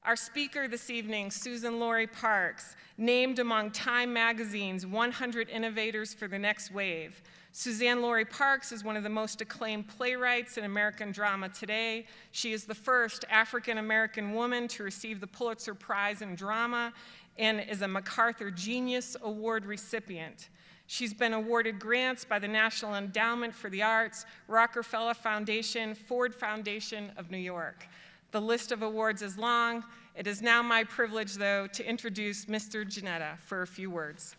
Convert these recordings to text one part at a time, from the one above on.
Our speaker this evening, Suzan-Lori Parks, named among Time Magazine's 100 Innovators for the Next Wave. Suzan-Lori Parks is one of the most acclaimed playwrights in American drama today. She is the first African-American woman to receive the Pulitzer Prize in Drama and is a MacArthur Genius Award recipient. She's been awarded grants by the National Endowment for the Arts, Rockefeller Foundation, Ford Foundation of New York. The list of awards is long. It is now my privilege, though, to introduce Mr. Etta for a few words.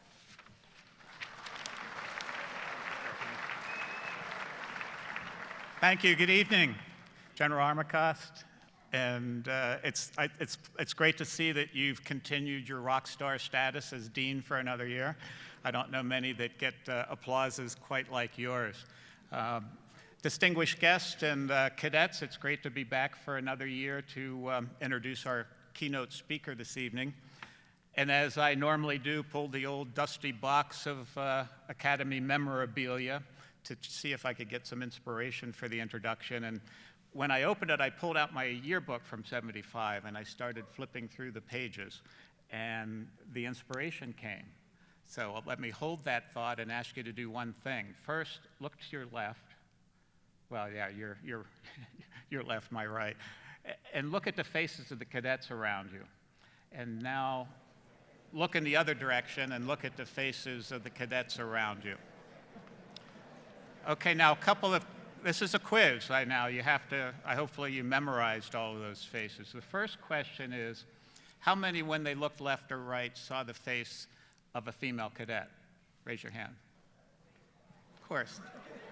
Thank you. Good evening, General Armacost. And it's great to see that you've continued your rock star status as dean for another year. I don't know many that get applauses quite like yours. Distinguished guests and cadets, it's great to be back for another year to introduce our keynote speaker this evening. And as I normally do, pull the old dusty box of Academy memorabilia to see if I could get some inspiration for the introduction. And when I opened it, I pulled out my yearbook from '75 and I started flipping through the pages, and the inspiration came. So let me hold that thought and ask you to do one thing. First, look to your left. Well, yeah, your left, my right. And look at the faces of the cadets around you. And now look in the other direction and look at the faces of the cadets around you. Okay, now this is a quiz right now. You have to, hopefully you memorized all of those faces. The first question is, how many, when they looked left or right, saw the face of a female cadet? Raise your hand. Of course.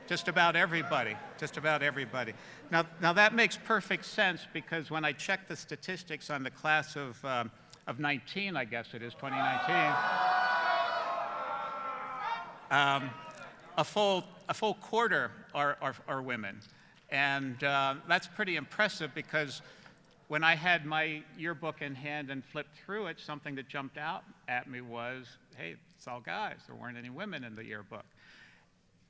Just about everybody, just about everybody. Now that makes perfect sense, because when I checked the statistics on the class of 19, I guess it is, 2019, a full quarter are women. And that's pretty impressive, because when I had my yearbook in hand and flipped through it, something that jumped out at me was, hey, it's all guys. There weren't any women in the yearbook.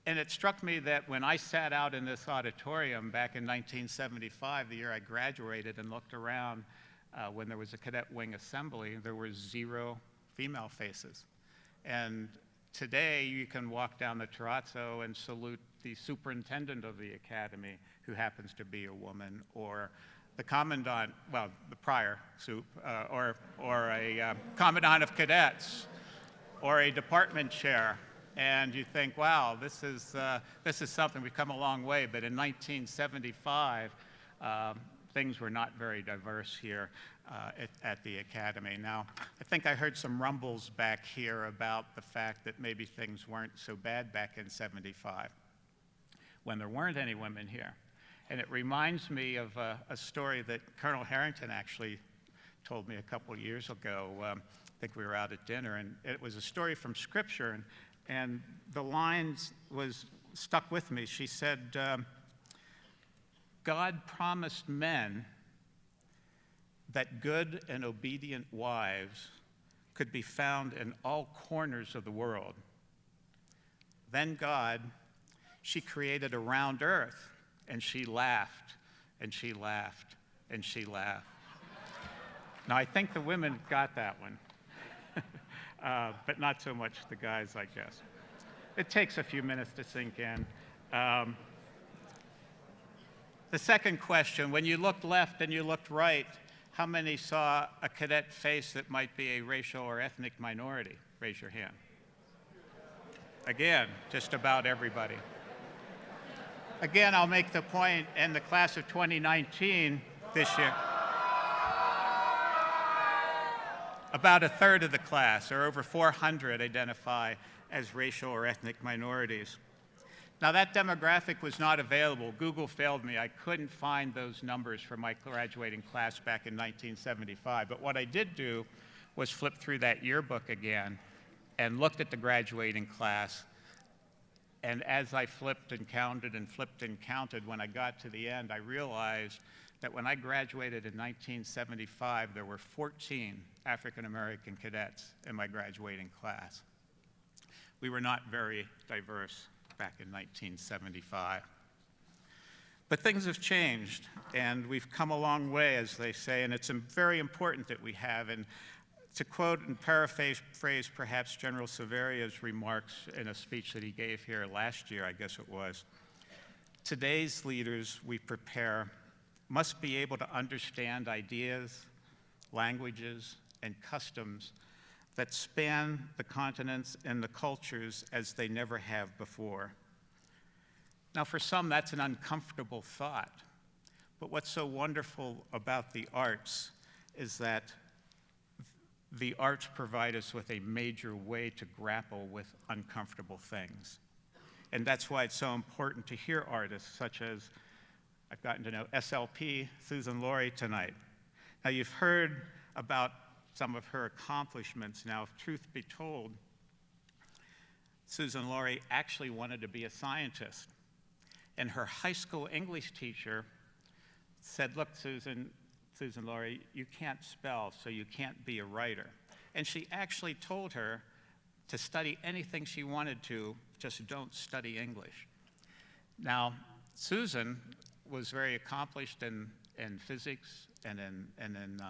And it struck me that when I sat out in this auditorium back in 1975, the year I graduated, and looked around when there was a cadet wing assembly, there were 0 female faces. And today you can walk down the terrazzo and salute the superintendent of the academy, who happens to be a woman, or the commandant, well, the prior soup, or a commandant of cadets, or a department chair. And you think, wow, this is something. We've come a long way. But in 1975, things were not very diverse here at the Academy. Now, I think I heard some rumbles back here about the fact that maybe things weren't so bad back in '75, when there weren't any women here. And it reminds me of a story that Colonel Harrington actually told me a couple years ago. I think we were out at dinner, and it was a story from Scripture. And the lines was stuck with me. She said, God promised men that good and obedient wives could be found in all corners of the world. Then God, she created a round earth, and she laughed, and she laughed, and she laughed. Now, I think the women got that one. But not so much the guys, I guess. It takes a few minutes to sink in. The second question, when you looked left and you looked right, how many saw a cadet face that might be a racial or ethnic minority? Raise your hand. Again, just about everybody. Again, I'll make the point, in the class of 2019 this year, about a third of the class, or over 400, identify as racial or ethnic minorities. Now, that demographic was not available. Google failed me. I couldn't find those numbers for my graduating class back in 1975. But what I did do was flip through that yearbook again and looked at the graduating class. And as I flipped and counted and flipped and counted, when I got to the end, I realized that when I graduated in 1975, there were 14 African-American cadets in my graduating class. We were not very diverse back in 1975. But things have changed, and we've come a long way, as they say, and it's very important that we have. And to quote and paraphrase perhaps General Severia's remarks in a speech that he gave here last year, I guess it was, today's leaders we prepare must be able to understand ideas, languages, and customs that span the continents and the cultures as they never have before. Now, for some, that's an uncomfortable thought. But what's so wonderful about the arts is that the arts provide us with a major way to grapple with uncomfortable things. And that's why it's so important to hear artists such as, I've gotten to know SLP, Suzan-Lori tonight. Now, you've heard about some of her accomplishments. Now, if truth be told, Suzan-Lori actually wanted to be a scientist. And her high school English teacher said, look, Suzan-Lori, you can't spell, so you can't be a writer. And she actually told her to study anything she wanted to, just don't study English. Now, Susan was very accomplished in physics and in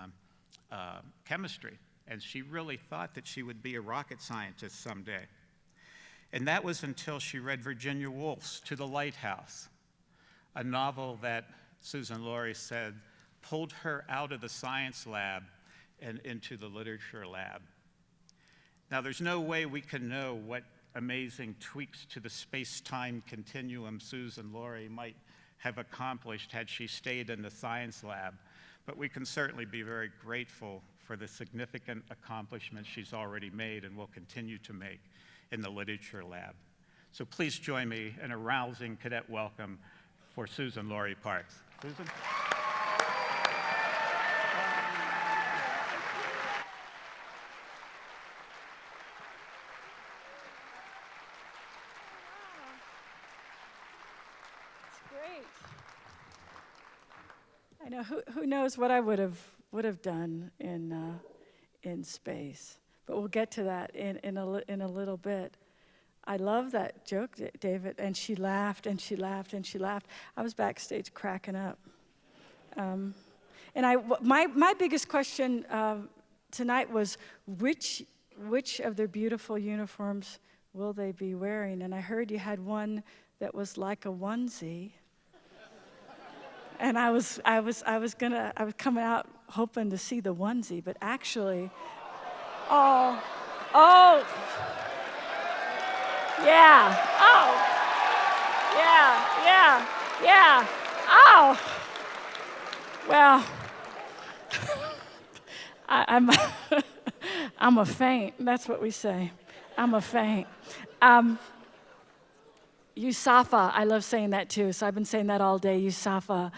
chemistry, and she really thought that she would be a rocket scientist someday. And that was until she read Virginia Woolf's To the Lighthouse, a novel that Suzan-Lori said pulled her out of the science lab and into the literature lab. Now, there's no way we can know what amazing tweaks to the space-time continuum Suzan-Lori might have accomplished had she stayed in the science lab, but we can certainly be very grateful for the significant accomplishments she's already made and will continue to make in the literature lab. So please join me in a rousing cadet welcome for Suzan-Lori Parks. Susan? Great. I know who knows what I would have done in space, but we'll get to that in a little bit. I love that joke, David, and she laughed and she laughed and she laughed. I was backstage cracking up, and my biggest question tonight was which of their beautiful uniforms will they be wearing? And I heard you had one that was like a onesie. And I was coming out hoping to see the onesie, but actually, oh, yeah, yeah, oh, well, I'm a faint, that's what we say, I'm a faint. Yusafa, I love saying that too, so I've been saying that all day, Yusafa.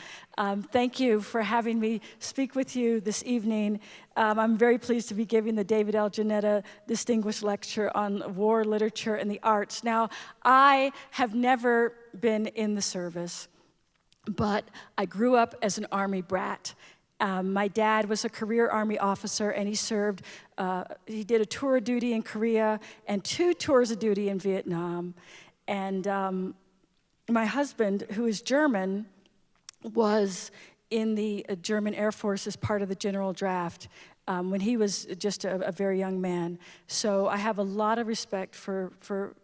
Thank you for having me speak with you this evening. I'm very pleased to be giving the David L. Janetta Distinguished Lecture on War, Literature, and the Arts. Now, I have never been in the service, but I grew up as an Army brat. My dad was a career Army officer, and he served, he did a tour of duty in Korea and 2 tours of duty in Vietnam. And my husband, who is German, was in the German Air Force as part of the general draft when he was just a very young man. So I have a lot of respect for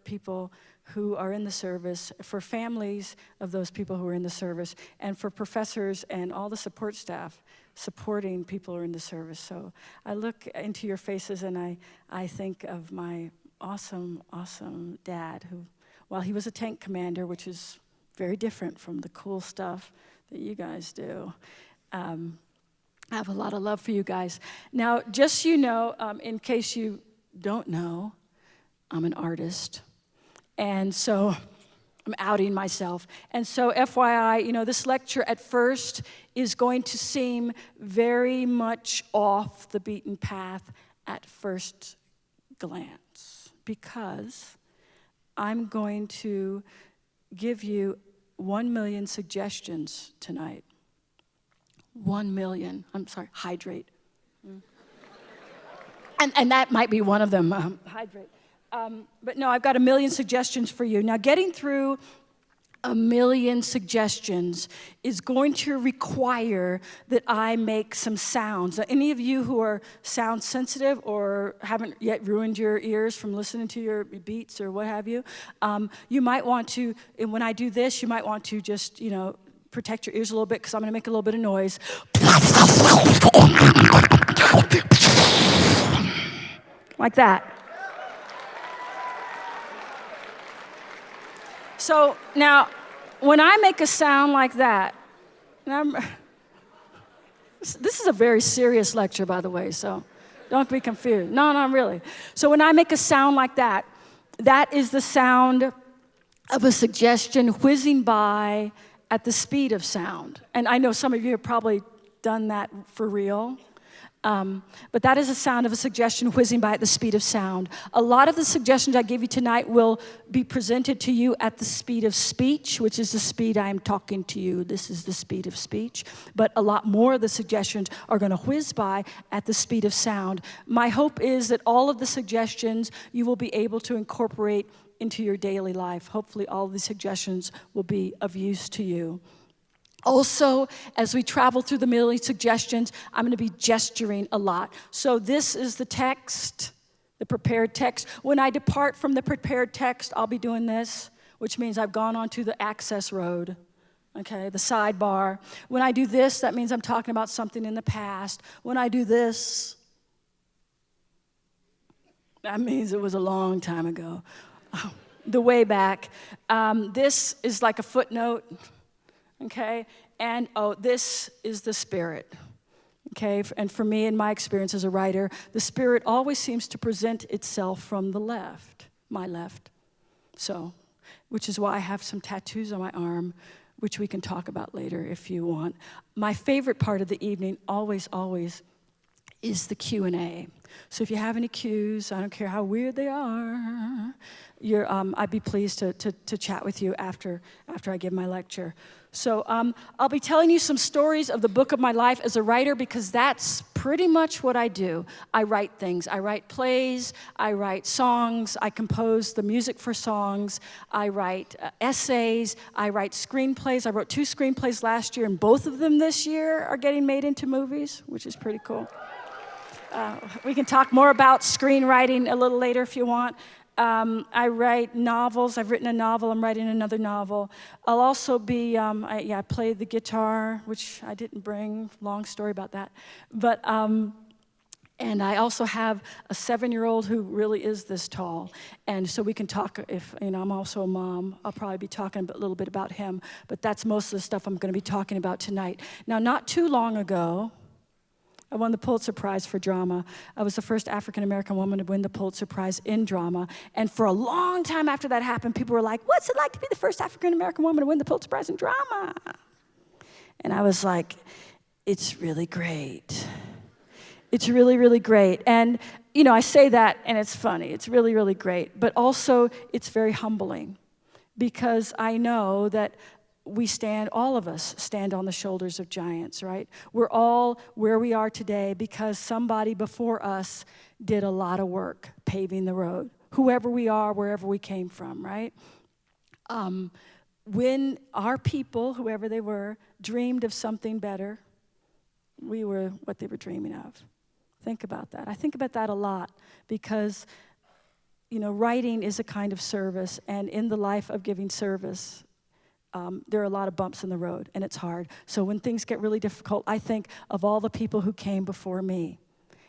people who are in the service, for families of those people who are in the service, and for professors and all the support staff supporting people who are in the service. So I look into your faces and I think of my awesome, awesome dad who, while he was a tank commander, which is very different from the cool stuff that you guys do, I have a lot of love for you guys. Now, just so you know, in case you don't know, I'm an artist. And so I'm outing myself. And so FYI, this lecture at first is going to seem very much off the beaten path at first glance, because I'm going to give you 1 million suggestions tonight. 1 million. I'm sorry, hydrate. And that might be one of them, hydrate. But no, I've got 1 million suggestions for you. Now, getting through a million suggestions is going to require that I make some sounds. Now, any of you who are sound sensitive or haven't yet ruined your ears from listening to your beats or what have you, you might want to, and when I do this, you might want to just, protect your ears a little bit because I'm going to make a little bit of noise. Like that. So now, when I make a sound like that, this is a very serious lecture, by the way, so don't be confused. No, not really. So when I make a sound like that, that is the sound of a suggestion whizzing by at the speed of sound. And I know some of you have probably done that for real. But that is the sound of a suggestion whizzing by at the speed of sound. A lot of the suggestions I give you tonight will be presented to you at the speed of speech, which is the speed I am talking to you. This is the speed of speech. But a lot more of the suggestions are going to whiz by at the speed of sound. My hope is that all of the suggestions you will be able to incorporate into your daily life. Hopefully all of the suggestions will be of use to you. Also, as we travel through the million suggestions, I'm going to be gesturing a lot. So this is the text, the prepared text. When I depart from the prepared text, I'll be doing this, which means I've gone onto the access road, okay, the sidebar. When I do this, that means I'm talking about something in the past. When I do this, that means it was a long time ago, the way back. This is like a footnote. Okay, and this is the spirit. Okay, and for me, in my experience as a writer, the spirit always seems to present itself from the left, my left. So, which is why I have some tattoos on my arm, which we can talk about later if you want. My favorite part of the evening, always, is the Q&A. So if you have any cues, I don't care how weird they are, I'd be pleased to chat with you after I give my lecture. So I'll be telling you some stories of the book of my life as a writer because that's pretty much what I do. I write things. I write plays. I write songs. I compose the music for songs. I write essays. I write screenplays. I wrote 2 screenplays last year, and both of them this year are getting made into movies, which is pretty cool. We can talk more about screenwriting a little later if you want. I write novels. I've written a novel. I'm writing another novel. I'll also be, I play the guitar, which I didn't bring. Long story about that. But, and I also have a 7-year-old who really is this tall. And so we can talk if, I'm also a mom. I'll probably be talking a little bit about him. But that's most of the stuff I'm going to be talking about tonight. Now, not too long ago, I won the Pulitzer Prize for drama. I was the first African-American woman to win the Pulitzer Prize in drama. And for a long time after that happened, people were like, what's it like to be the first African-American woman to win the Pulitzer Prize in drama? And I was like, it's really great. It's really, really great. And, I say that, and it's funny. It's really, really great. But also, it's very humbling because I know that all of us stand on the shoulders of giants, right? We're all where we are today because somebody before us did a lot of work paving the road. Whoever we are, wherever we came from, right? When our people, whoever they were, dreamed of something better, we were what they were dreaming of. Think about that. I think about that a lot because, writing is a kind of service, and in the life of giving service, there are a lot of bumps in the road, and it's hard. So when things get really difficult, I think of all the people who came before me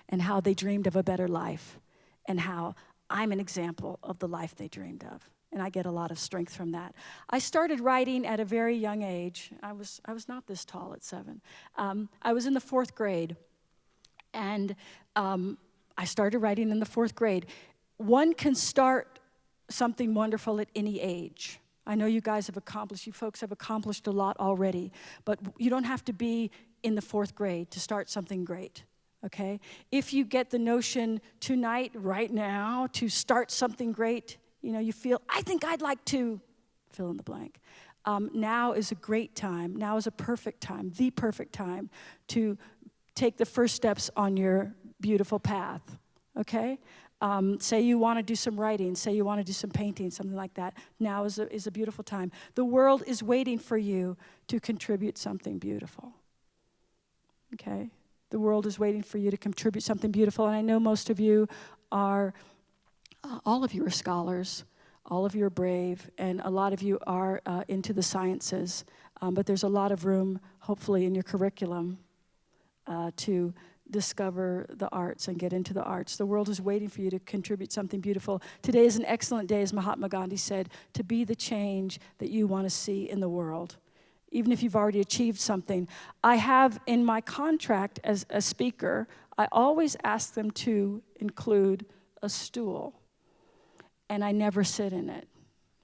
and how they dreamed of a better life and how I'm an example of the life they dreamed of. And I get a lot of strength from that. I started writing at a very young age. I was not this tall at 7. I was in the 4th grade, and I started writing in the 4th grade. One can start something wonderful at any age. I know you folks have accomplished a lot already, but you don't have to be in the 4th grade to start something great, okay? If you get the notion tonight, right now, to start something great, you feel, I think I'd like to fill in the blank. Now is a great time. Now is a perfect time, the perfect time to take the first steps on your beautiful path, okay? Say you want to do some writing, say you want to do some painting, something like that. Now is a beautiful time. The world is waiting for you to contribute something beautiful. Okay? The world is waiting for you to contribute something beautiful. And I know most of you are, all of you are scholars, all of you are brave, and a lot of you are into the sciences. But there's a lot of room, hopefully, in your curriculum to discover the arts and get into the arts. The world is waiting for you to contribute something beautiful. Today is an excellent day, as Mahatma Gandhi said, to be the change that you want to see in the world, even if you've already achieved something. I have in my contract as a speaker, I always ask them to include a stool, and I never sit in it.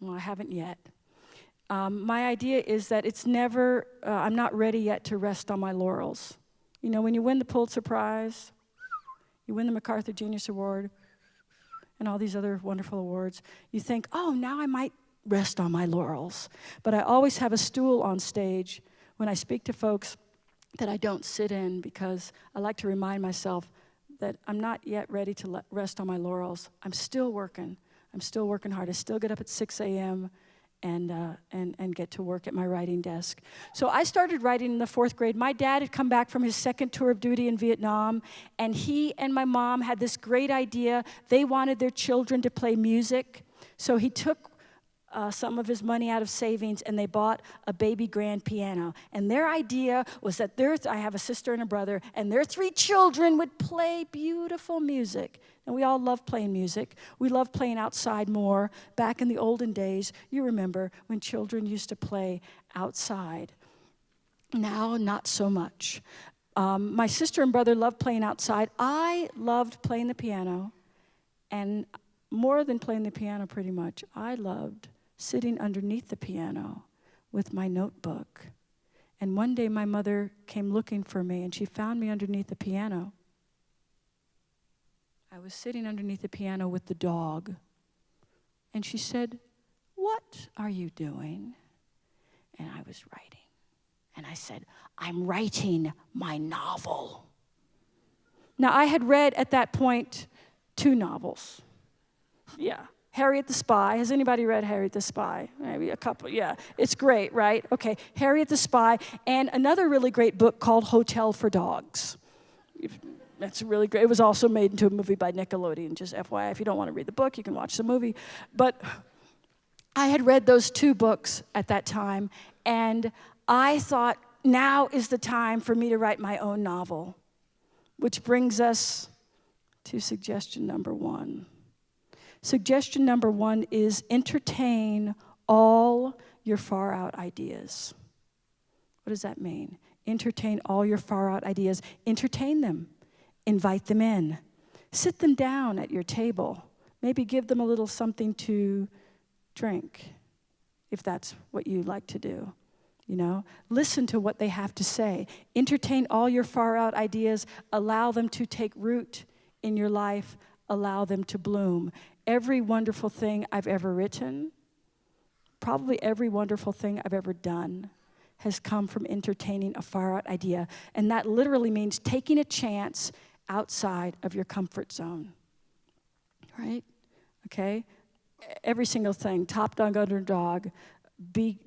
Well, I haven't yet. My idea is that it's never, I'm not ready yet to rest on my laurels. You know, when you win the Pulitzer Prize, you win the MacArthur Genius Award, and all these other wonderful awards, you think, oh, now I might rest on my laurels. But I always have a stool on stage when I speak to folks that I don't sit in, because I like to remind myself that I'm not yet ready to rest on my laurels. I'm still working. I'm still working hard. I still get up at 6 a.m. and get to work at my writing desk. So I started writing in the 4th grade. My dad had come back from his 2nd tour of duty in Vietnam, and he and my mom had this great idea. They wanted their children to play music, so he took some of his money out of savings, and they bought a baby grand piano. And their idea was that I have a sister and a brother, and their 3 children would play beautiful music. And we all love playing music. We love playing outside more. Back in the olden days, you remember when children used to play outside. Now, not so much. My sister and brother loved playing outside. I loved playing the piano, and more than playing the piano pretty much, I loved sitting underneath the piano with my notebook. And one day my mother came looking for me, and she found me underneath the piano. I was sitting underneath the piano with the dog. And she said, "What are you doing?" And I was writing. And I said, "I'm writing my novel." Now, I had read at that point 2 novels. Yeah. Harriet the Spy. Has anybody read Harriet the Spy? Maybe a couple, yeah. It's great, right? Okay, Harriet the Spy, and another really great book called Hotel for Dogs. That's really great. It was also made into a movie by Nickelodeon, just FYI. If you don't want to read the book, you can watch the movie. But I had read those 2 books at that time, and I thought, now is the time for me to write my own novel, which brings us to suggestion number 1. Suggestion number 1 is entertain all your far-out ideas. What does that mean? Entertain all your far-out ideas. Entertain them. Invite them in. Sit them down at your table. Maybe give them a little something to drink, if that's what you like to do. You know, listen to what they have to say. Entertain all your far-out ideas. Allow them to take root in your life. Allow them to bloom. Every wonderful thing I've ever written, probably every wonderful thing I've ever done, has come from entertaining a far-out idea. And that literally means taking a chance outside of your comfort zone. Right? Okay? Every single thing, Topdog, Underdog,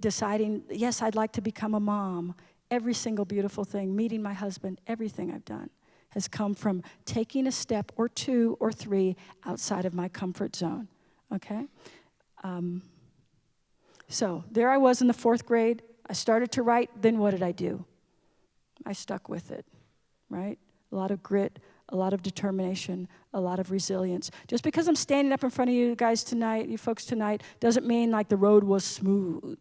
deciding, yes, I'd like to become a mom. Every single beautiful thing, meeting my husband, everything I've done has come from taking a step or 2 or 3 outside of my comfort zone, okay? So there I was in the 4th grade. I started to write. Then what did I do? I stuck with it, right? A lot of grit, a lot of determination, a lot of resilience. Just because I'm standing up in front of you guys tonight, you folks tonight, doesn't mean like the road was smooth.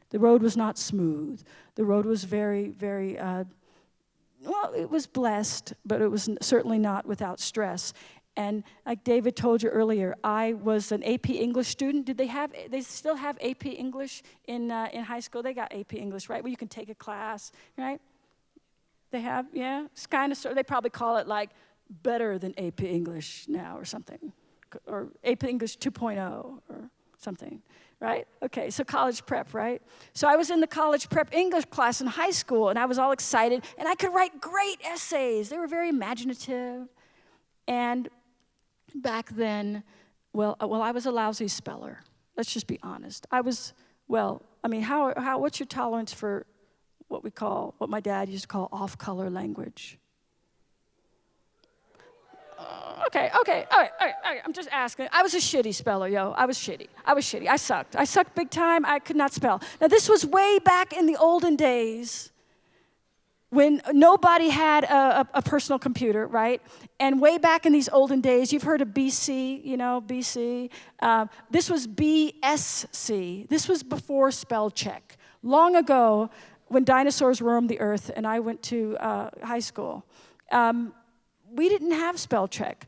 The road was not smooth. The road was very, very, well, it was blessed, but it was certainly not without stress. And like David told you earlier, I was an AP English student. They still have AP English in high school? They got AP English, right? Where you can take a class, right? They have, yeah? It's kind of, they probably call it like better than AP English now or something. Or AP English 2.0 or something. Right? Okay, so college prep, right? So I was in the college prep English class in high school, and I was all excited, and I could write great essays. They were very imaginative. And back then, well, I was a lousy speller. Let's just be honest. What's your tolerance for what my dad used to call off-color language? Okay, all right. I'm just asking. I was a shitty speller, yo. I was shitty. I sucked. I sucked big time. I could not spell. Now, this was way back in the olden days when nobody had a personal computer, right? And way back in these olden days, you've heard of BC, BC. This was BSC. This was before spell check. Long ago, when dinosaurs roamed the earth and I went to high school, we didn't have spell check.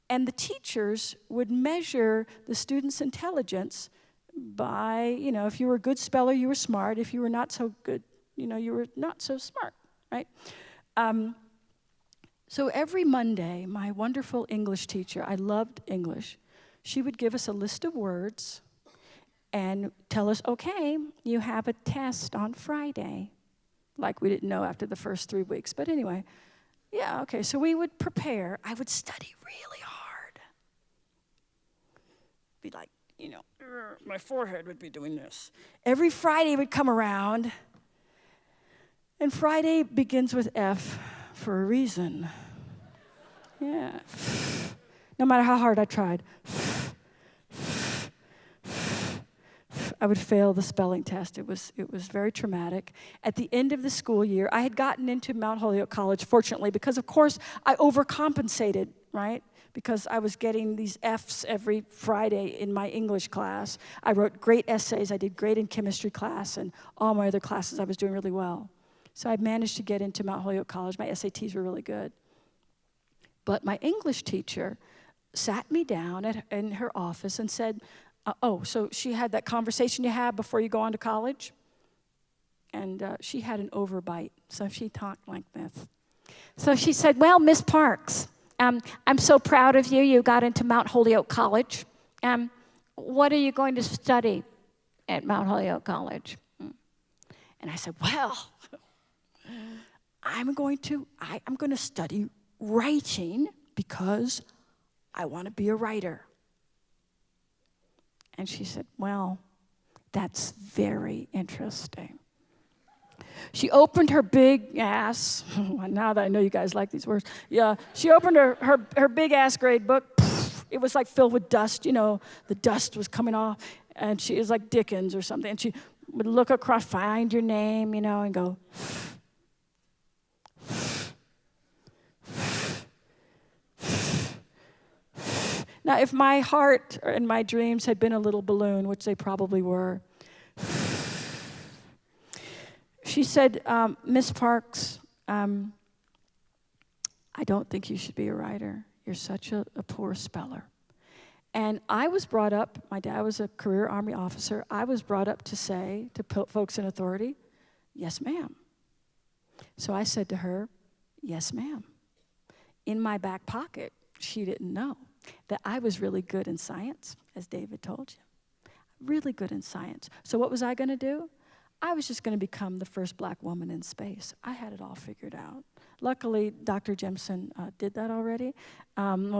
And the teachers would measure the students' intelligence by, if you were a good speller, you were smart. If you were not so good, you were not so smart, right? So every Monday, my wonderful English teacher, I loved English, she would give us a list of words and tell us, okay, you have a test on Friday. Like we didn't know after the first 3 weeks. But anyway, yeah, okay, so we would prepare. I would study really hard. Be like, my forehead would be doing this. Every Friday would come around, and Friday begins with F for a reason. Yeah. No matter how hard I tried, I would fail the spelling test. It was very traumatic. At the end of the school year, I had gotten into Mount Holyoke College, fortunately, because, of course, I overcompensated, right? Because I was getting these Fs every Friday in my English class. I wrote great essays. I did great in chemistry class, and all my other classes I was doing really well. So I managed to get into Mount Holyoke College. My SATs were really good. But my English teacher sat me down in her office and said, so she had that conversation you have before you go on to college? And she had an overbite, so she talked like this. So she said, well, Miss Parks, I'm so proud of you. You got into Mount Holyoke College. What are you going to study at Mount Holyoke College? And I said, well, I'm going to study writing because I want to be a writer. And she said, well, that's very interesting. She opened her big ass, now that I know you guys like these words, yeah, she opened her big ass grade book. It was like filled with dust, the dust was coming off, and she was like Dickens or something, and she would look across, find your name, and go, Now, if my heart and my dreams had been a little balloon, which they probably were, she said, Miss Parks, I don't think you should be a writer. You're such a poor speller. And I was brought up, my dad was a career Army officer, I was brought up to say to folks in authority, yes, ma'am. So I said to her, yes, ma'am. In my back pocket, she didn't know that I was really good in science, as David told you. Really good in science. So what was I going to do? I was just going to become the first black woman in space. I had it all figured out. Luckily, Dr. Jemison did that already.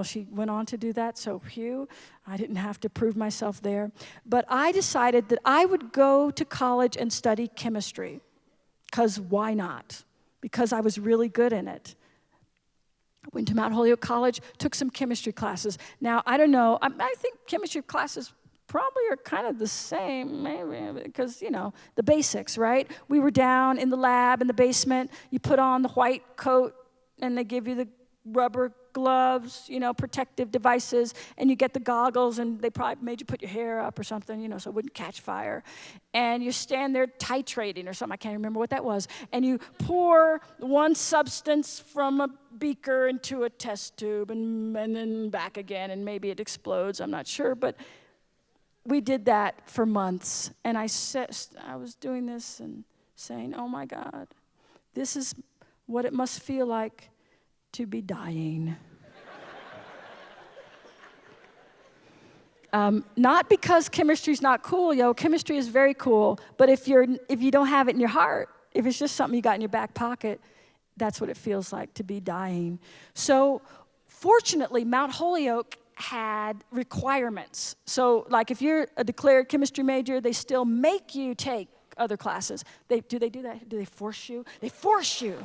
She went on to do that, so phew, I didn't have to prove myself there. But I decided that I would go to college and study chemistry, because why not? Because I was really good in it. I went to Mount Holyoke College, took some chemistry classes. Now, I don't know, I think chemistry classes probably are kind of the same, maybe, because, the basics, right? We were down in the lab, in the basement. You put on the white coat, and they give you the rubber gloves, protective devices, and you get the goggles, and they probably made you put your hair up or something, so it wouldn't catch fire. And you stand there titrating or something, I can't remember what that was, and you pour one substance from a beaker into a test tube, and then back again, and maybe it explodes, I'm not sure, but we did that for months, and I was doing this and saying, oh my God, this is what it must feel like to be dying. Not because chemistry's not cool, chemistry is very cool, but if you don't have it in your heart, if it's just something you got in your back pocket, that's what it feels like to be dying. So fortunately, Mount Holyoke had requirements. So like if you're a declared chemistry major, they still make you take other classes. Do they do that? Do they force you? They force you.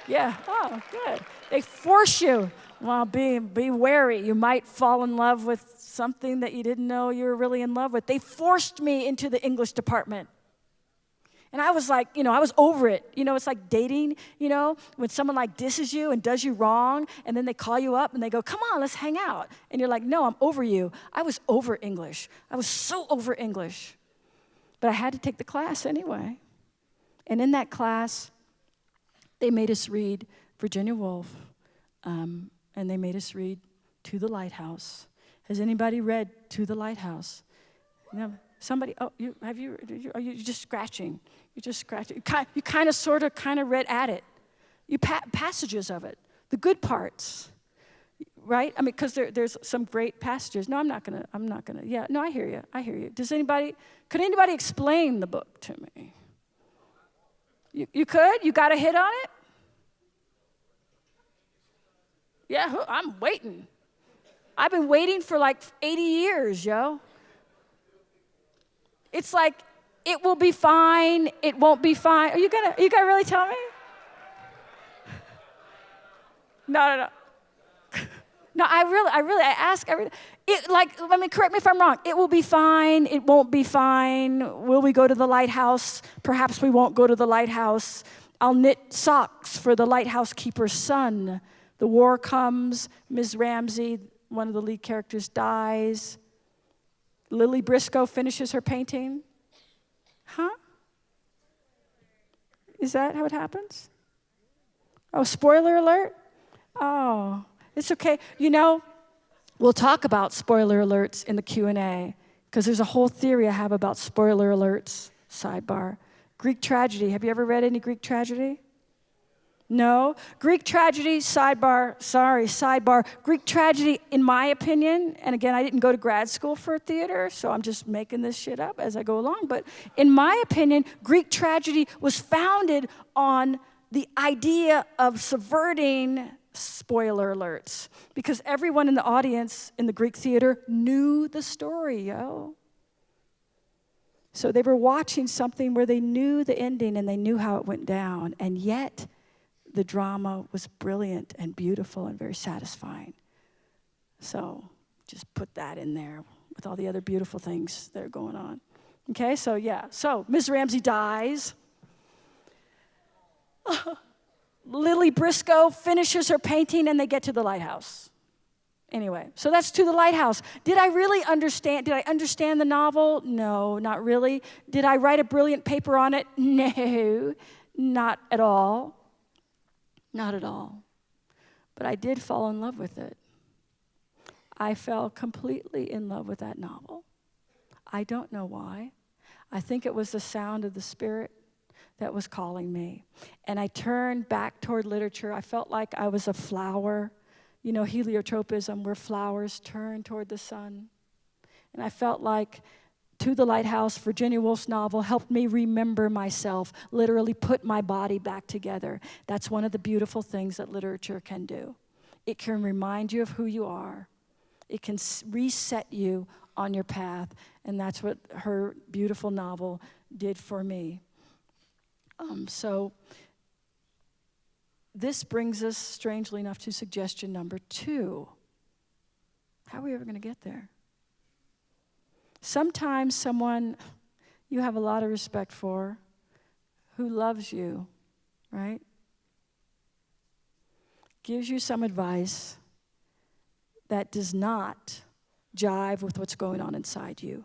Yeah, oh, good. They force you. Well, be wary. You might fall in love with something that you didn't know you were really in love with. They forced me into the English department. And I was like, I was over it. It's like dating, when someone like disses you and does you wrong, and then they call you up and they go, come on, let's hang out. And you're like, no, I'm over you. I was over English. I was so over English. But I had to take the class anyway. And in that class, they made us read Virginia Woolf, and they made us read To the Lighthouse. Has anybody read To the Lighthouse? No. Somebody, are you just scratching? You're just scratching. You kind of read at it. You passages of it, the good parts, right? I mean, because there's some great passages. No, I'm not gonna. Yeah, no, I hear you. Could anybody explain the book to me? You could? You got a hit on it? Yeah, I'm waiting. I've been waiting for like 80 years, yo. It's like, it will be fine, it won't be fine. Are you gonna really tell me? No. No, I ask everything. Correct me if I'm wrong. It will be fine, it won't be fine. Will we go to the lighthouse? Perhaps we won't go to the lighthouse. I'll knit socks for the lighthouse keeper's son. The war comes, Ms. Ramsey, one of the lead characters, dies. Lily Briscoe finishes her painting. Huh? Is that how it happens? Oh, spoiler alert? Oh, it's okay. We'll talk about spoiler alerts in the Q&A because there's a whole theory I have about spoiler alerts. Sidebar. Greek tragedy. Have you ever read any Greek tragedy? No. Greek tragedy, sidebar. Greek tragedy, in my opinion, and again, I didn't go to grad school for theater, so I'm just making this shit up as I go along, but in my opinion, Greek tragedy was founded on the idea of subverting spoiler alerts, because everyone in the audience in the Greek theater knew the story, yo. So they were watching something where they knew the ending and they knew how it went down, and yet the drama was brilliant and beautiful and very satisfying. So just put that in there with all the other beautiful things that are going on. Okay, so yeah. So Ms. Ramsey dies. Lily Briscoe finishes her painting and they get to the lighthouse. Anyway, so that's To the Lighthouse. Did I understand the novel? No, not really. Did I write a brilliant paper on it? No, not at all. Not at all. But I did fall in love with it. I fell completely in love with that novel. I don't know why. I think it was the sound of the Spirit that was calling me. And I turned back toward literature. I felt like I was a flower. Heliotropism, where flowers turn toward the sun. And I felt like To the Lighthouse, Virginia Woolf's novel, helped me remember myself, literally put my body back together. That's one of the beautiful things that literature can do. It can remind you of who you are. It can reset you on your path, and that's what her beautiful novel did for me. So this brings us, strangely enough, to suggestion number 2. How are we ever going to get there? Sometimes someone you have a lot of respect for, who loves you, right, gives you some advice that does not jive with what's going on inside you.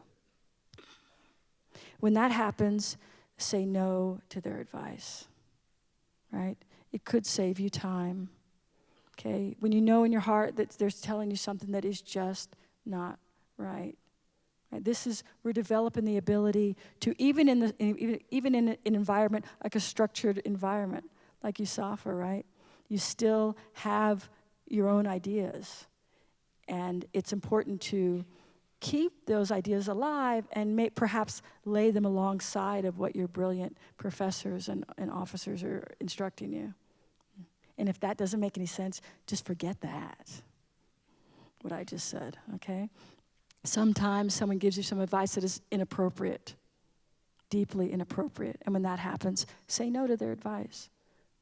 When that happens, say no to their advice, right? It could save you time, okay? When you know in your heart that they're telling you something that is just not right. We're developing the ability to, even in an environment, like a structured environment, like USAFA, right? You still have your own ideas. And it's important to keep those ideas alive and perhaps lay them alongside of what your brilliant professors and officers are instructing you. And if that doesn't make any sense, just forget that. What what I just said, okay? Sometimes someone gives you some advice that is inappropriate, deeply inappropriate. And when that happens, say no to their advice.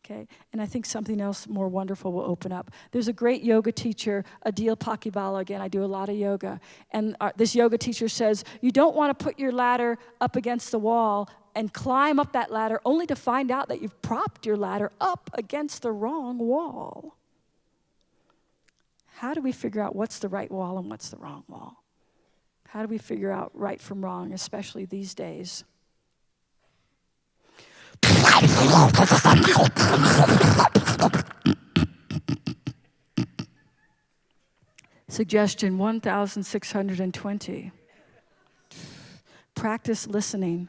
Okay, and I think something else more wonderful will open up. There's a great yoga teacher, Adil Pakibala. Again, I do a lot of yoga. And this yoga teacher says, you don't want to put your ladder up against the wall and climb up that ladder only to find out that you've propped your ladder up against the wrong wall. How do we figure out what's the right wall and what's the wrong wall? How do we figure out right from wrong, especially these days? Suggestion 1,620. Practice listening.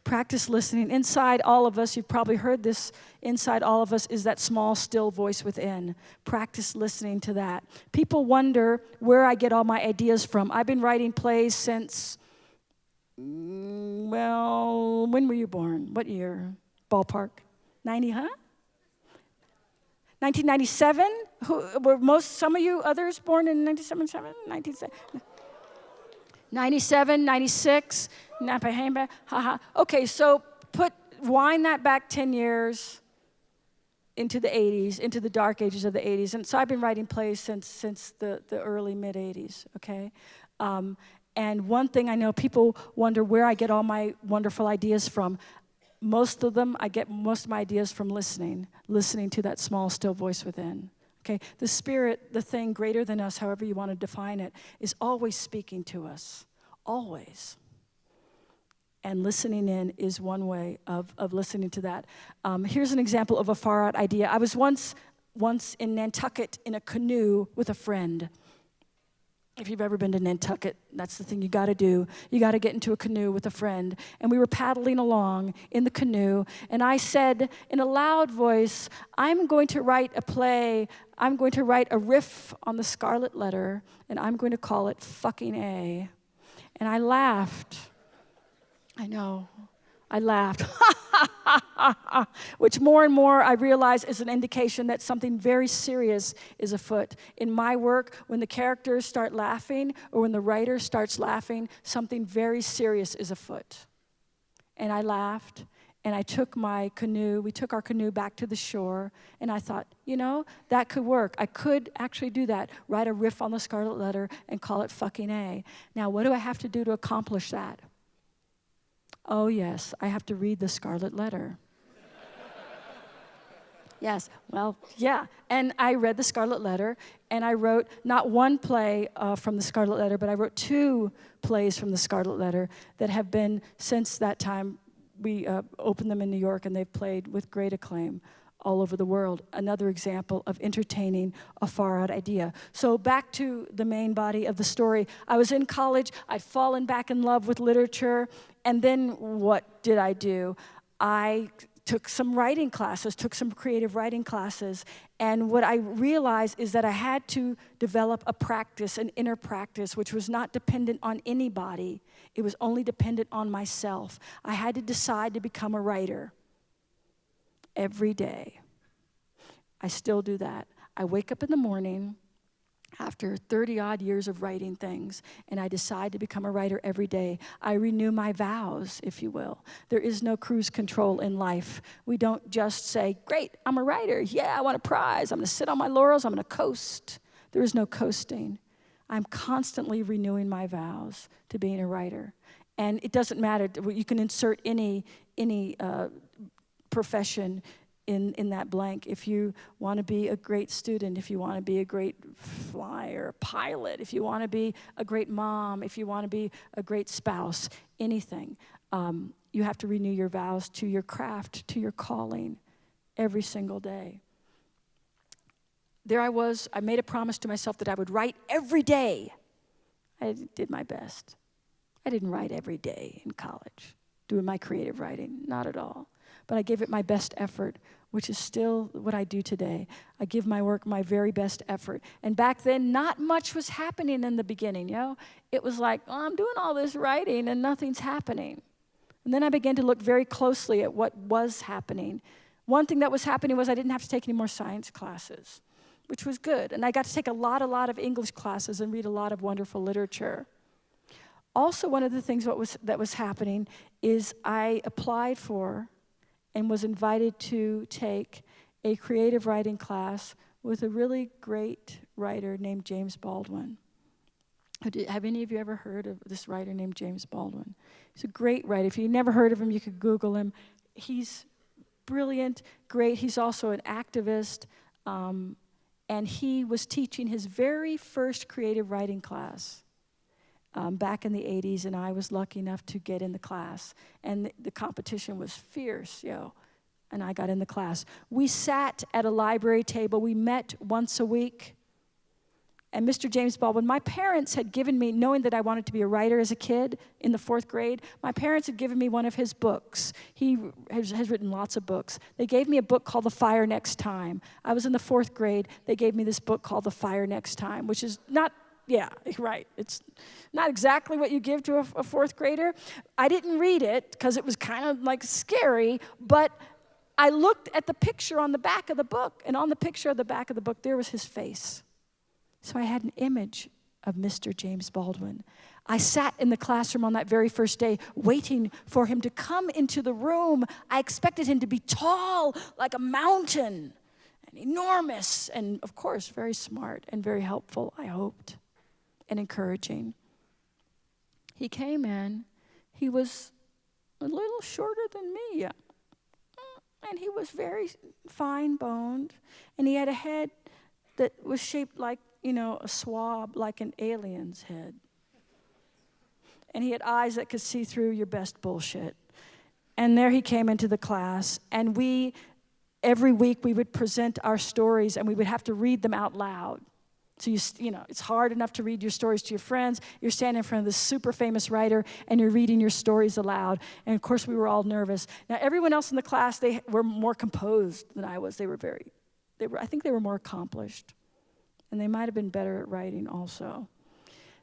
Practice listening. Inside all of us, you've probably heard this, inside all of us is that small, still voice within. Practice listening to that. People wonder where I get all my ideas from. I've been writing plays since, well, when were you born? What year? Ballpark? 90, huh? 1997? Some of you others born in 1997? 97, 96, Napahamba, haha. Okay, so wind that back 10 years into the 80s, into the dark ages of the 80s. And so I've been writing plays since the early, mid-80s, okay? And one thing I know, people wonder where I get all my wonderful ideas from. Most of them, I get most of my ideas from listening to that small, still voice within. Okay, the spirit, the thing greater than us, however you want to define it, is always speaking to us, always. And listening in is one way of listening to that. Here's an example of a far-out idea. I was once in Nantucket in a canoe with a friend. If you've ever been to Nantucket, that's the thing you got to do. You got to get into a canoe with a friend. And we were paddling along in the canoe, and I said in a loud voice, I'm going to write a play. I'm going to write a riff on the Scarlet Letter, and I'm going to call it Fucking A. And I laughed. I know. I laughed. Which more and more I realize is an indication that something very serious is afoot. In my work, when the characters start laughing or when the writer starts laughing, something very serious is afoot. And I laughed, and I took my canoe, we took our canoe back to the shore, and I thought, that could work. I could actually do that, write a riff on the Scarlet Letter and call it Fucking A. Now, what do I have to do to accomplish that? Oh, yes, I have to read the Scarlet Letter. Yes, well, yeah. And I read the Scarlet Letter, and I wrote not one play from the Scarlet Letter, but I wrote 2 plays from the Scarlet Letter that have been, since that time, we opened them in New York, and they've played with great acclaim all over the world. Another example of entertaining a far-out idea. So back to the main body of the story. I was in college. I'd fallen back in love with literature. And then what did I do? I took some writing classes, took some creative writing classes. And what I realized is that I had to develop a practice, an inner practice, which was not dependent on anybody. It was only dependent on myself. I had to decide to become a writer. Every day. I still do that. I wake up in the morning after 30-odd years of writing things, and I decide to become a writer every day. I renew my vows, if you will. There is no cruise control in life. We don't just say, great, I'm a writer. Yeah, I want a prize. I'm going to sit on my laurels. I'm going to coast. There is no coasting. I'm constantly renewing my vows to being a writer. And it doesn't matter. You can insert any profession in that blank. If you want to be a great student, if you want to be a great flyer, pilot, if you want to be a great mom, if you want to be a great spouse, anything, you have to renew your vows to your craft, to your calling, every single day. There I was. I made a promise to myself that I would write every day. I did my best. I didn't write every day in college, doing my creative writing, not at all. But I gave it my best effort, which is still what I do today. I give my work my very best effort. And back then, not much was happening in the beginning, It was like, I'm doing all this writing and nothing's happening. And then I began to look very closely at what was happening. One thing that was happening was I didn't have to take any more science classes. which was good. And I got to take a lot of English classes and read a lot of wonderful literature. Also, one of the things that was happening is I applied for and was invited to take a creative writing class with a really great writer named James Baldwin. Have any of you ever heard of this writer named James Baldwin? He's a great writer. If you've never heard of him, you could Google him. He's brilliant, great. He's also an activist, and he was teaching his very first creative writing class back in the 80s, and I was lucky enough to get in the class. And the competition was fierce, and I got in the class. We sat at a library table. We met once a week. And Mr. James Baldwin, my parents had given me, knowing that I wanted to be a writer as a kid in the 4th grade, my parents had given me one of his books. He has written lots of books. They gave me a book called The Fire Next Time. I was in the 4th grade. They gave me this book called The Fire Next Time, which is not, right. It's not exactly what you give to a 4th grader. I didn't read it because it was kind of like scary, but I looked at the picture on the back of the book, and on the picture of the back of the book, there was his face. So I had an image of Mr. James Baldwin. I sat in the classroom on that very first day waiting for him to come into the room. I expected him to be tall like a mountain and enormous and, of course, very smart and very helpful, I hoped, and encouraging. He came in. He was a little shorter than me, and he was very fine-boned, and he had a head that was shaped like, a swab, like an alien's head. And he had eyes that could see through your best bullshit. And there he came into the class, and every week we would present our stories, and we would have to read them out loud. So, it's hard enough to read your stories to your friends. You're standing in front of this super famous writer, and you're reading your stories aloud. And, of course, we were all nervous. Now, everyone else in the class, they were more composed than I was. I think they were more accomplished. And they might have been better at writing also.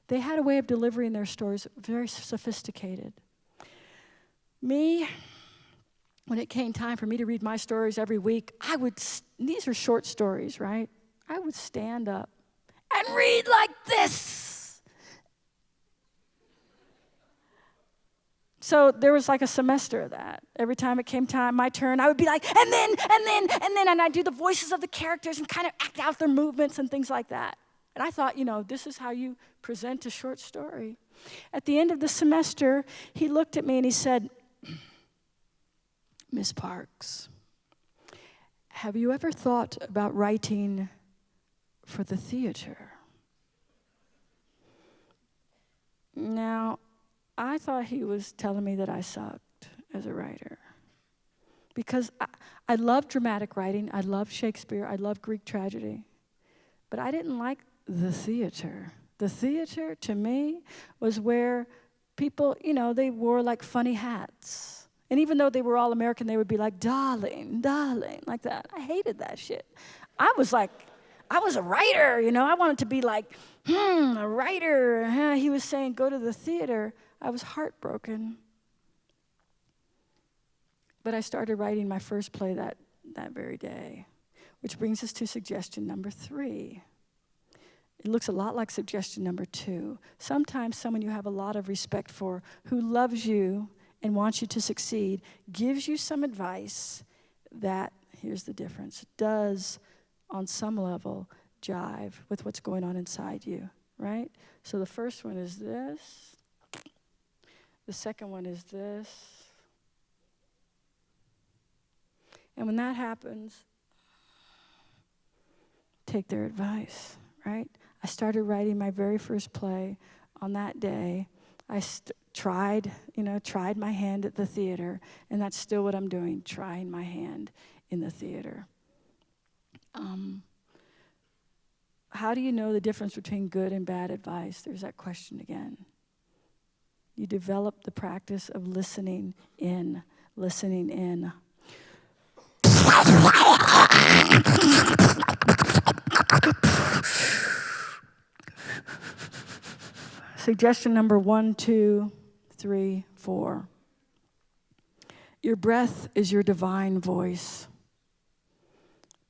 They had a way of delivering their stories, very sophisticated. Me, when it came time for me to read my stories every week, these are short stories, right? I would stand up and read like this. So there was like a semester of that. Every time it came time, my turn, I would be like, and then, and I'd do the voices of the characters and kind of act out their movements and things like that. And I thought, this is how you present a short story. At the end of the semester, he looked at me and he said, Miss Parks, have you ever thought about writing for the theater? Now, I thought he was telling me that I sucked as a writer. Because I love dramatic writing, I love Shakespeare, I love Greek tragedy. But I didn't like the theater. The theater, to me, was where people, they wore like funny hats. And even though they were all American, they would be like, darling, like that. I hated that shit. I was a writer, I wanted to be like, a writer. He was saying, go to the theater. I was heartbroken. But I started writing my first play that very day, which brings us to suggestion number 3. It looks a lot like suggestion number 2. Sometimes someone you have a lot of respect for, who loves you and wants you to succeed, gives you some advice that, here's the difference, does, on some level, jive with what's going on inside you, right? So the first one is this. The second one is this. And when that happens, take their advice, right? I started writing my very first play on that day. I tried my hand at the theater, and that's still what I'm doing, trying my hand in the theater. How do you know the difference between good and bad advice? There's that question again. You develop the practice of listening in. Suggestion number 1, 2, 3, 4. Your breath is your divine voice.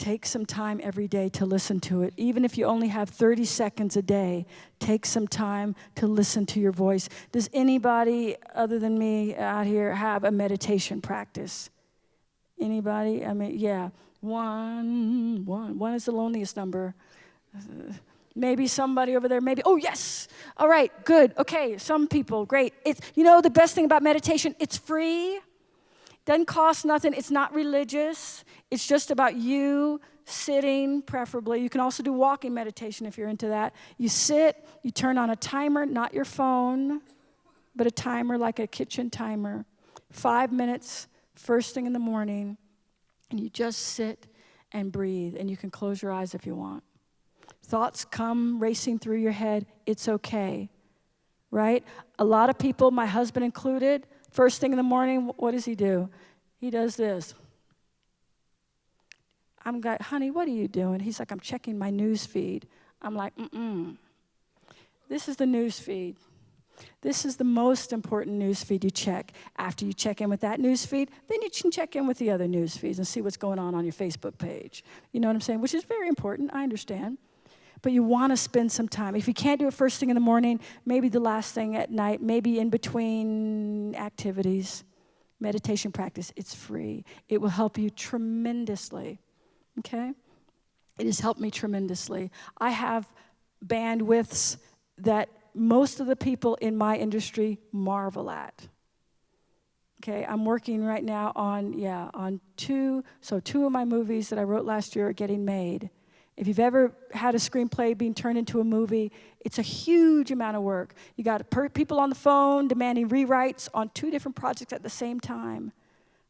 take some time every day to listen to it. Even if you only have 30 seconds a day, take some time to listen to your voice. Does anybody other than me out here have a meditation practice? Anybody? I mean, yeah. One is the loneliest number. Maybe somebody over there, maybe. Oh, yes. All right, good. Okay, some people, great. It's, the best thing about meditation, it's free. Doesn't cost nothing. It's not religious. It's just about you sitting, preferably. You can also do walking meditation if you're into that. You sit, you turn on a timer, not your phone, but a timer like a kitchen timer. 5 minutes, first thing in the morning, and you just sit and breathe, and you can close your eyes if you want. Thoughts come racing through your head. It's okay, right? A lot of people, my husband included, first thing in the morning, what does he do? He does this. I'm like, honey, what are you doing? He's like, I'm checking my news feed. I'm like, This is the news feed. This is the most important news feed you check. After you check in with that news feed, then you can check in with the other news feeds and see what's going on your Facebook page. You know what I'm saying? Which is very important, I understand. But you want to spend some time. If you can't do it first thing in the morning, maybe the last thing at night, maybe in between activities, meditation practice, it's free. It will help you tremendously, okay? It has helped me tremendously. I have bandwidths that most of the people in my industry marvel at. Okay, I'm working right now on two of my movies that I wrote last year are getting made. If you've ever had a screenplay being turned into a movie, it's a huge amount of work. You got people on the phone demanding rewrites on 2 different projects at the same time.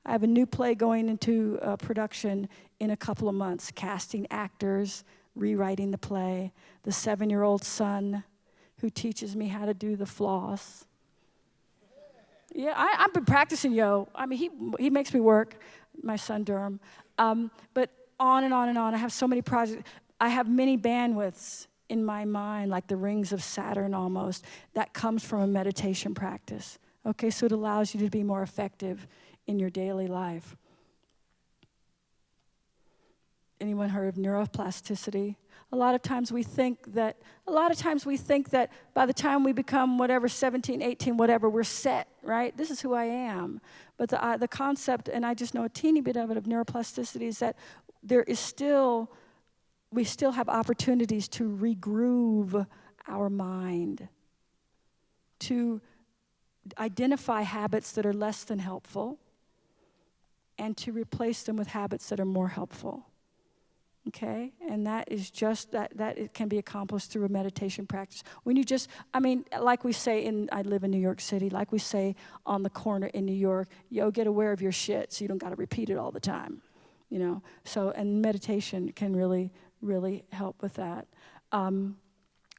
I have a new play going into production in a couple of months, casting actors, rewriting the play. The 7-year-old son who teaches me how to do the floss. Yeah, I've been practicing, yo. I mean, he makes me work, my son Durham. But on and on and on. I have so many projects. I have many bandwidths in my mind, like the rings of Saturn almost, that comes from a meditation practice. Okay, so it allows you to be more effective in your daily life. Anyone heard of neuroplasticity? A lot of times we think that by the time we become whatever, 17, 18, whatever, we're set, right? This is who I am. But the concept, and I just know a teeny bit of it, of neuroplasticity, is that we still have opportunities to regroove our mind, to identify habits that are less than helpful, and to replace them with habits that are more helpful. Okay, and that is just that it can be accomplished through a meditation practice. When you just, like we say I live in New York City, like we say on the corner in New York, get aware of your shit so you don't got to repeat it all the time, So, and meditation can really, really help with that.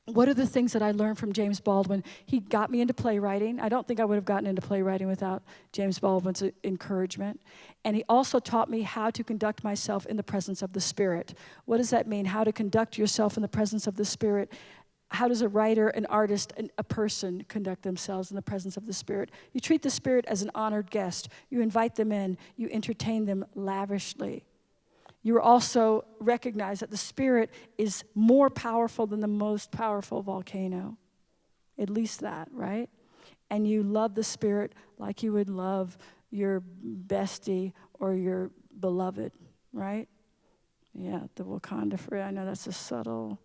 What are the things that I learned from James Baldwin? He got me into playwriting. I don't think I would have gotten into playwriting without James Baldwin's encouragement. And he also taught me how to conduct myself in the presence of the Spirit. What does that mean? How to conduct yourself in the presence of the Spirit. How does a writer, an artist, a person conduct themselves in the presence of the Spirit? You treat the Spirit as an honored guest. You invite them in. You entertain them lavishly. You also recognize that the Spirit is more powerful than the most powerful volcano. At least that, right? And you love the Spirit like you would love your bestie or your beloved, right? Yeah, the Wakanda phrase. I know that's a subtle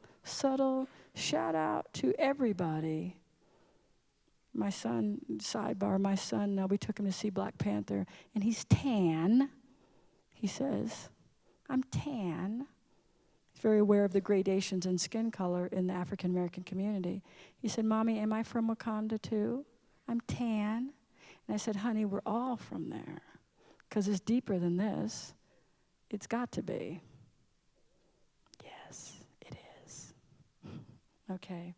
shout out to everybody. My son, sidebar, we took him to see Black Panther, and he's tan, he says. I'm tan. He's very aware of the gradations in skin color in the African American community. He said, Mommy, am I from Wakanda too? I'm tan. And I said, honey, we're all from there. Because it's deeper than this. It's got to be. Yes, it is. Okay.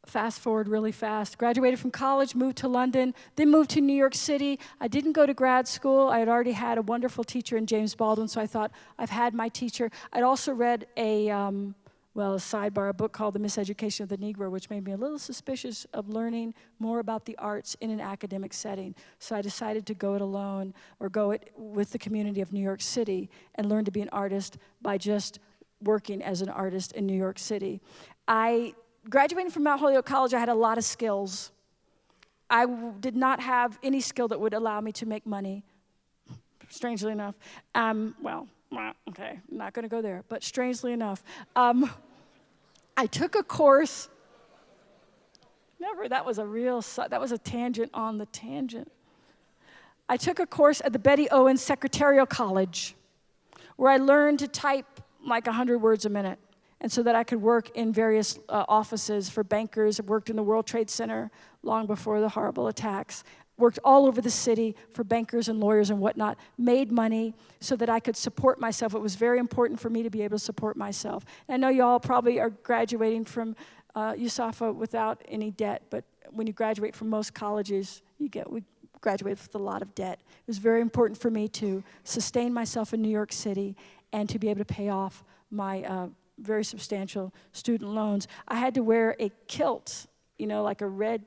Fast forward really fast. Graduated from college, moved to London, then moved to New York City. I didn't go to grad school. I had already had a wonderful teacher in James Baldwin, so I thought, I've had my teacher. I'd also read a well, a sidebar, a book called The Miseducation of the Negro, which made me a little suspicious of learning more about the arts in an academic setting. So I decided to go it alone, or go it with the community of New York City, and learn to be an artist by just working as an artist in New York City. Graduating from Mount Holyoke College, I had a lot of skills. I did not have any skill that would allow me to make money, strangely enough. Okay, I'm not gonna go there, but strangely enough, I took a course. That was a tangent on the tangent. I took a course at the Betty Owens Secretarial College, where I learned to type like 100 words a minute, and so that I could work in various offices for bankers. I worked in the World Trade Center long before the horrible attacks. Worked all over the city for bankers and lawyers and whatnot, made money so that I could support myself. It was very important for me to be able to support myself. And I know you all probably are graduating from USAFA without any debt, but when you graduate from most colleges, we graduated with a lot of debt. It was very important for me to sustain myself in New York City and to be able to pay off my very substantial student loans. I had to wear a kilt, like a red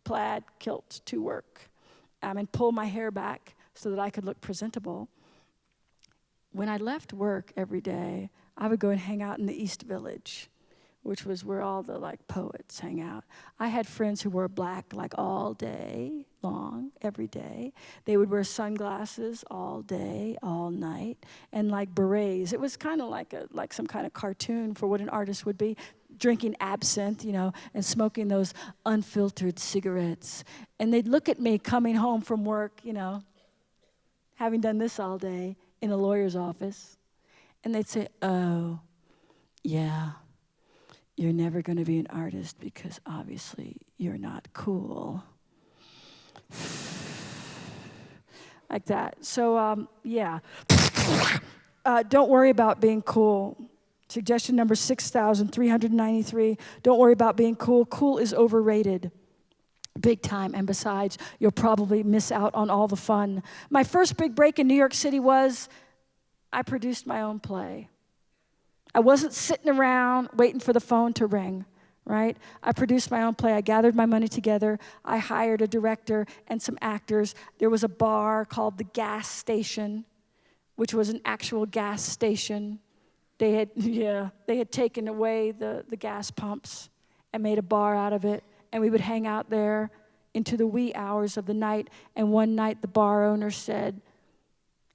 plaid kilt to work. And pull my hair back so that I could look presentable. When I left work every day, I would go and hang out in the East Village, which was where all the poets hang out. I had friends who wore black all day long, every day. They would wear sunglasses all day, all night, and berets. It was kind of like some kind of cartoon for what an artist would be. Drinking absinthe, and smoking those unfiltered cigarettes. And they'd look at me coming home from work, having done this all day in a lawyer's office. And they'd say, oh, yeah, you're never going to be an artist because obviously you're not cool. Like that. So, yeah. Don't worry about being cool. Suggestion number 6,393, don't worry about being cool. Cool is overrated, big time, and besides, you'll probably miss out on all the fun. My first big break in New York City was I produced my own play. I wasn't sitting around waiting for the phone to ring, right? I produced my own play. I gathered my money together. I hired a director and some actors. There was a bar called The Gas Station, which was an actual gas station. They had taken away the gas pumps and made a bar out of it, and we would hang out there into the wee hours of the night. And one night the bar owner said,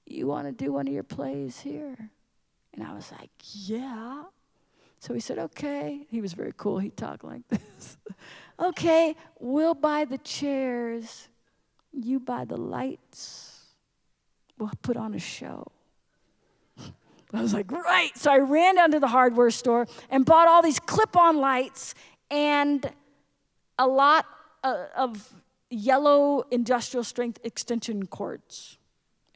"You want to do one of your plays here?" And I was like, "Yeah." So he said, "Okay." He was very cool. He talked like this. "Okay, we'll buy the chairs. You buy the lights. We'll put on a show." I was like, right. So I ran down to the hardware store and bought all these clip-on lights and a lot of yellow industrial strength extension cords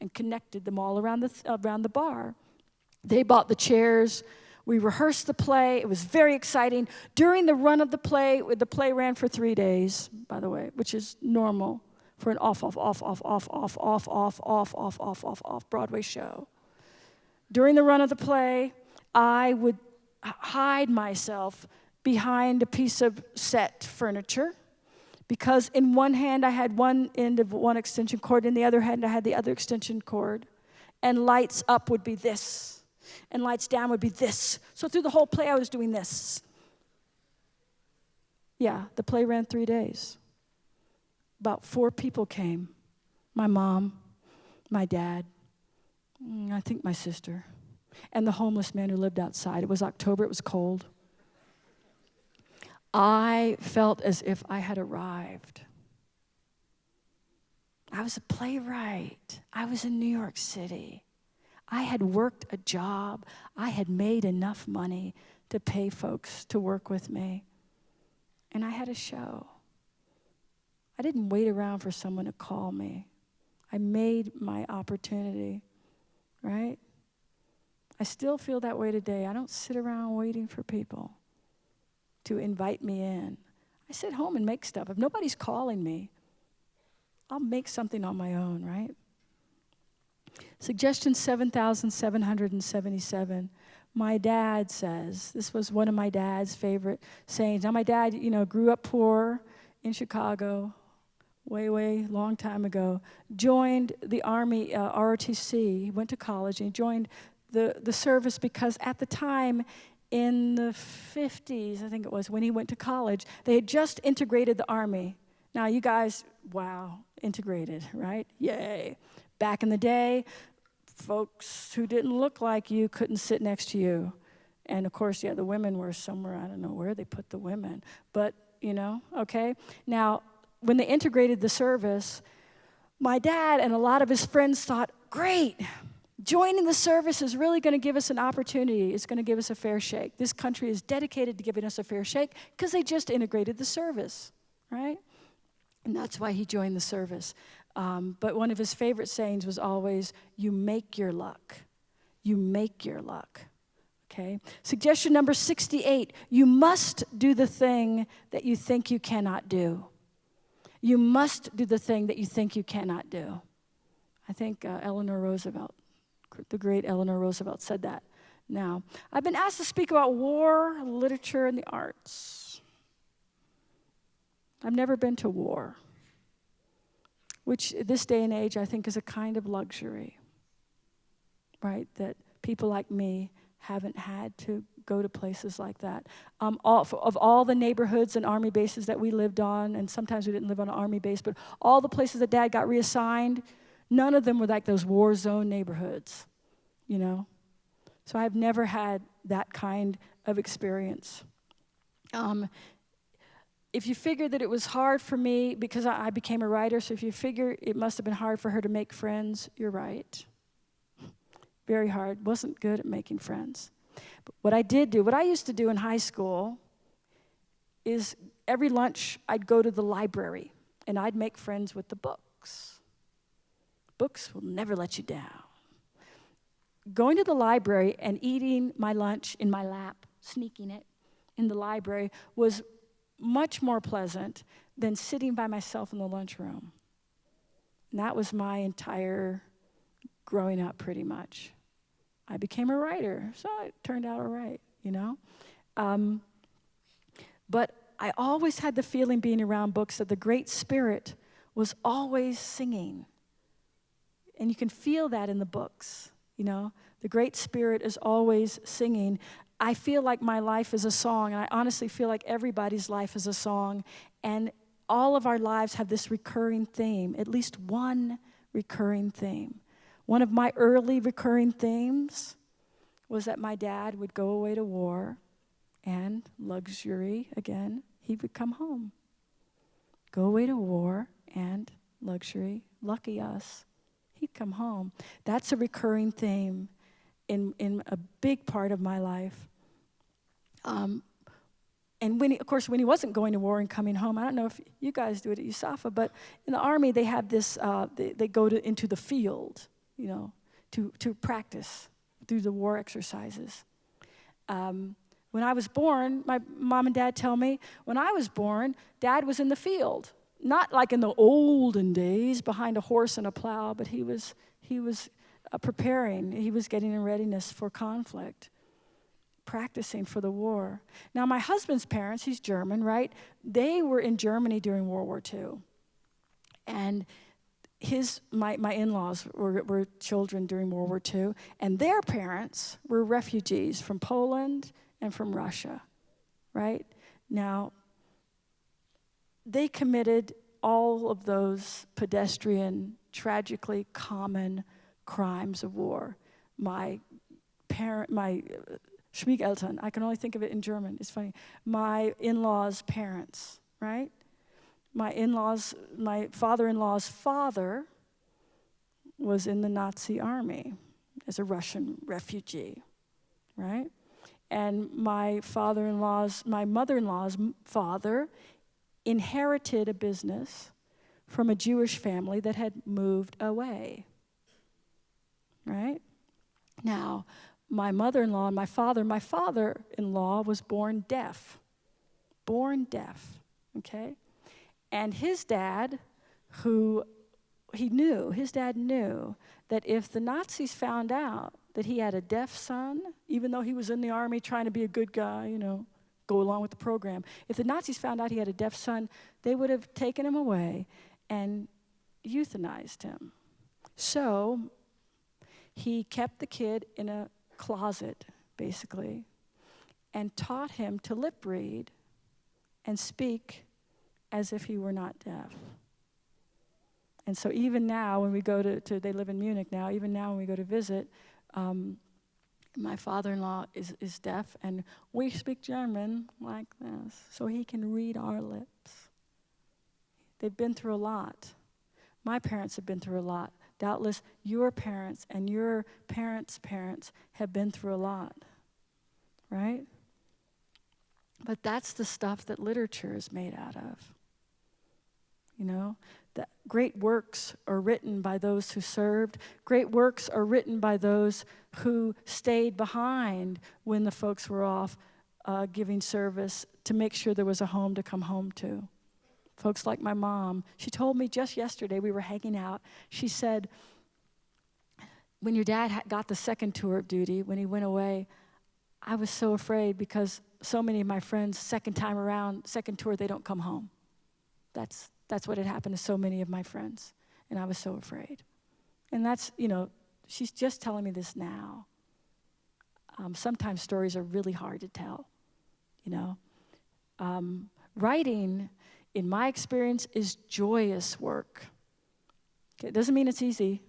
and connected them all around the bar. They bought the chairs. We rehearsed the play. It was very exciting. During the run of the play ran for 3 days, by the way, which is normal for an off Broadway show. During the run of the play, I would hide myself behind a piece of set furniture because in one hand I had one end of one extension cord, in the other hand I had the other extension cord, and lights up would be this, and lights down would be this. So through the whole play I was doing this. Yeah, the play ran 3 days. About 4 people came. My mom, my dad, I think my sister, and the homeless man who lived outside. It was October, it was cold. I felt as if I had arrived. I was a playwright. I was in New York City. I had worked a job. I had made enough money to pay folks to work with me. And I had a show. I didn't wait around for someone to call me. I made my opportunity. Right? I still feel that way today. I don't sit around waiting for people to invite me in. I sit home and make stuff. If nobody's calling me, I'll make something on my own, right? Suggestion 7,777. my dad says, this was one of my dad's favorite sayings. Now, my dad, grew up poor in Chicago, way, long time ago, joined the Army, ROTC, he went to college, and he joined the service because at the time, in the 50s, I think it was, when he went to college, they had just integrated the Army. Now, you guys, wow, integrated, right? Yay. Back in the day, folks who didn't look like you couldn't sit next to you. And of course, the women were somewhere, I don't know where they put the women, but, okay? Now, when they integrated the service, my dad and a lot of his friends thought, great, joining the service is really going to give us an opportunity. It's going to give us a fair shake. This country is dedicated to giving us a fair shake because they just integrated the service, right? And that's why he joined the service. But one of his favorite sayings was always, you make your luck. You make your luck. Okay? Suggestion number 68, you must do the thing that you think you cannot do. You must do the thing that you think you cannot do. I think Eleanor Roosevelt, the great Eleanor Roosevelt, said that. Now, I've been asked to speak about war, literature, and the arts. I've never been to war, which this day and age I think is a kind of luxury, right? That people like me haven't had to go to places like that. Of all the neighborhoods and Army bases that we lived on, and sometimes we didn't live on an Army base, but all the places that Dad got reassigned, none of them were like those war zone neighborhoods, So I've never had that kind of experience. If you figure that it was hard for me, because I became a writer, so if you figure it must have been hard for her to make friends, you're right. Very hard. Wasn't good at making friends. But what I used to do in high school is every lunch I'd go to the library and I'd make friends with the books. Books will never let you down. Going to the library and eating my lunch in my lap, sneaking it in the library, was much more pleasant than sitting by myself in the lunchroom. And that was my entire growing up, pretty much. I became a writer, so it turned out all right, But I always had the feeling being around books that the Great Spirit was always singing. And you can feel that in the books, The Great Spirit is always singing. I feel like my life is a song, and I honestly feel like everybody's life is a song. And all of our lives have this recurring theme, at least one recurring theme. One of my early recurring themes was that my dad would go away to war, and luxury, again, he would come home. Go away to war, and luxury, lucky us, he'd come home. That's a recurring theme in a big part of my life. And when he wasn't going to war and coming home, I don't know if you guys do it at USAFA, but in the Army they have this, they go into the field, to practice, do the war exercises. When I was born, my mom and dad tell me, when I was born, Dad was in the field. Not like in the olden days behind a horse and a plow, but he was preparing. He was getting in readiness for conflict, practicing for the war. Now, my husband's parents, he's German, right? They were in Germany during World War II. And my in-laws were children during World War II, and their parents were refugees from Poland and from Russia, right? Now, they committed all of those pedestrian, tragically common crimes of war. My Schwiegereltern, I can only think of it in German, it's funny. My in-laws' parents, right? My father-in-law's father was in the Nazi army as a Russian refugee, right? And my mother-in-law's father inherited a business from a Jewish family that had moved away, right? Now, my mother-in-law and my father-in-law was born deaf, okay? And his dad knew that if the Nazis found out that he had a deaf son, even though he was in the army trying to be a good guy, go along with the program. If the Nazis found out he had a deaf son, they would have taken him away and euthanized him. So he kept the kid in a closet, basically, and taught him to lip read and speak as if he were not deaf. And so even now, when we go to they live in Munich now, even now when we go to visit, my father-in-law is deaf, and we speak German like this, so he can read our lips. They've been through a lot. My parents have been through a lot. Doubtless your parents and your parents' parents have been through a lot, right? But that's the stuff that literature is made out of. The great works are written by those who served. Great works are written by those who stayed behind when the folks were off giving service to make sure there was a home to come home to. Folks like my mom. She told me just yesterday, we were hanging out, she said, when your dad got the second tour of duty, when he went away, I was so afraid because so many of my friends, second time around, second tour, they don't come home. That's what had happened to so many of my friends, and I was so afraid. And that's, she's just telling me this now. Sometimes stories are really hard to tell, Writing, in my experience, is joyous work. Okay, it doesn't mean it's easy.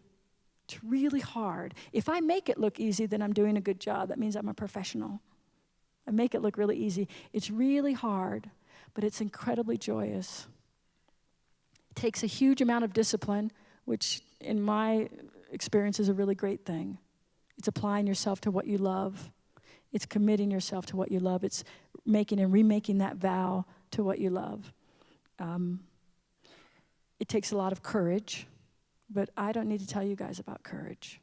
It's really hard. If I make it look easy, then I'm doing a good job. That means I'm a professional. I make it look really easy. It's really hard, but it's incredibly joyous. It takes a huge amount of discipline, which in my experience is a really great thing. It's applying yourself to what you love. It's committing yourself to what you love. It's making and remaking that vow to what you love. It takes a lot of courage, but I don't need to tell you guys about courage.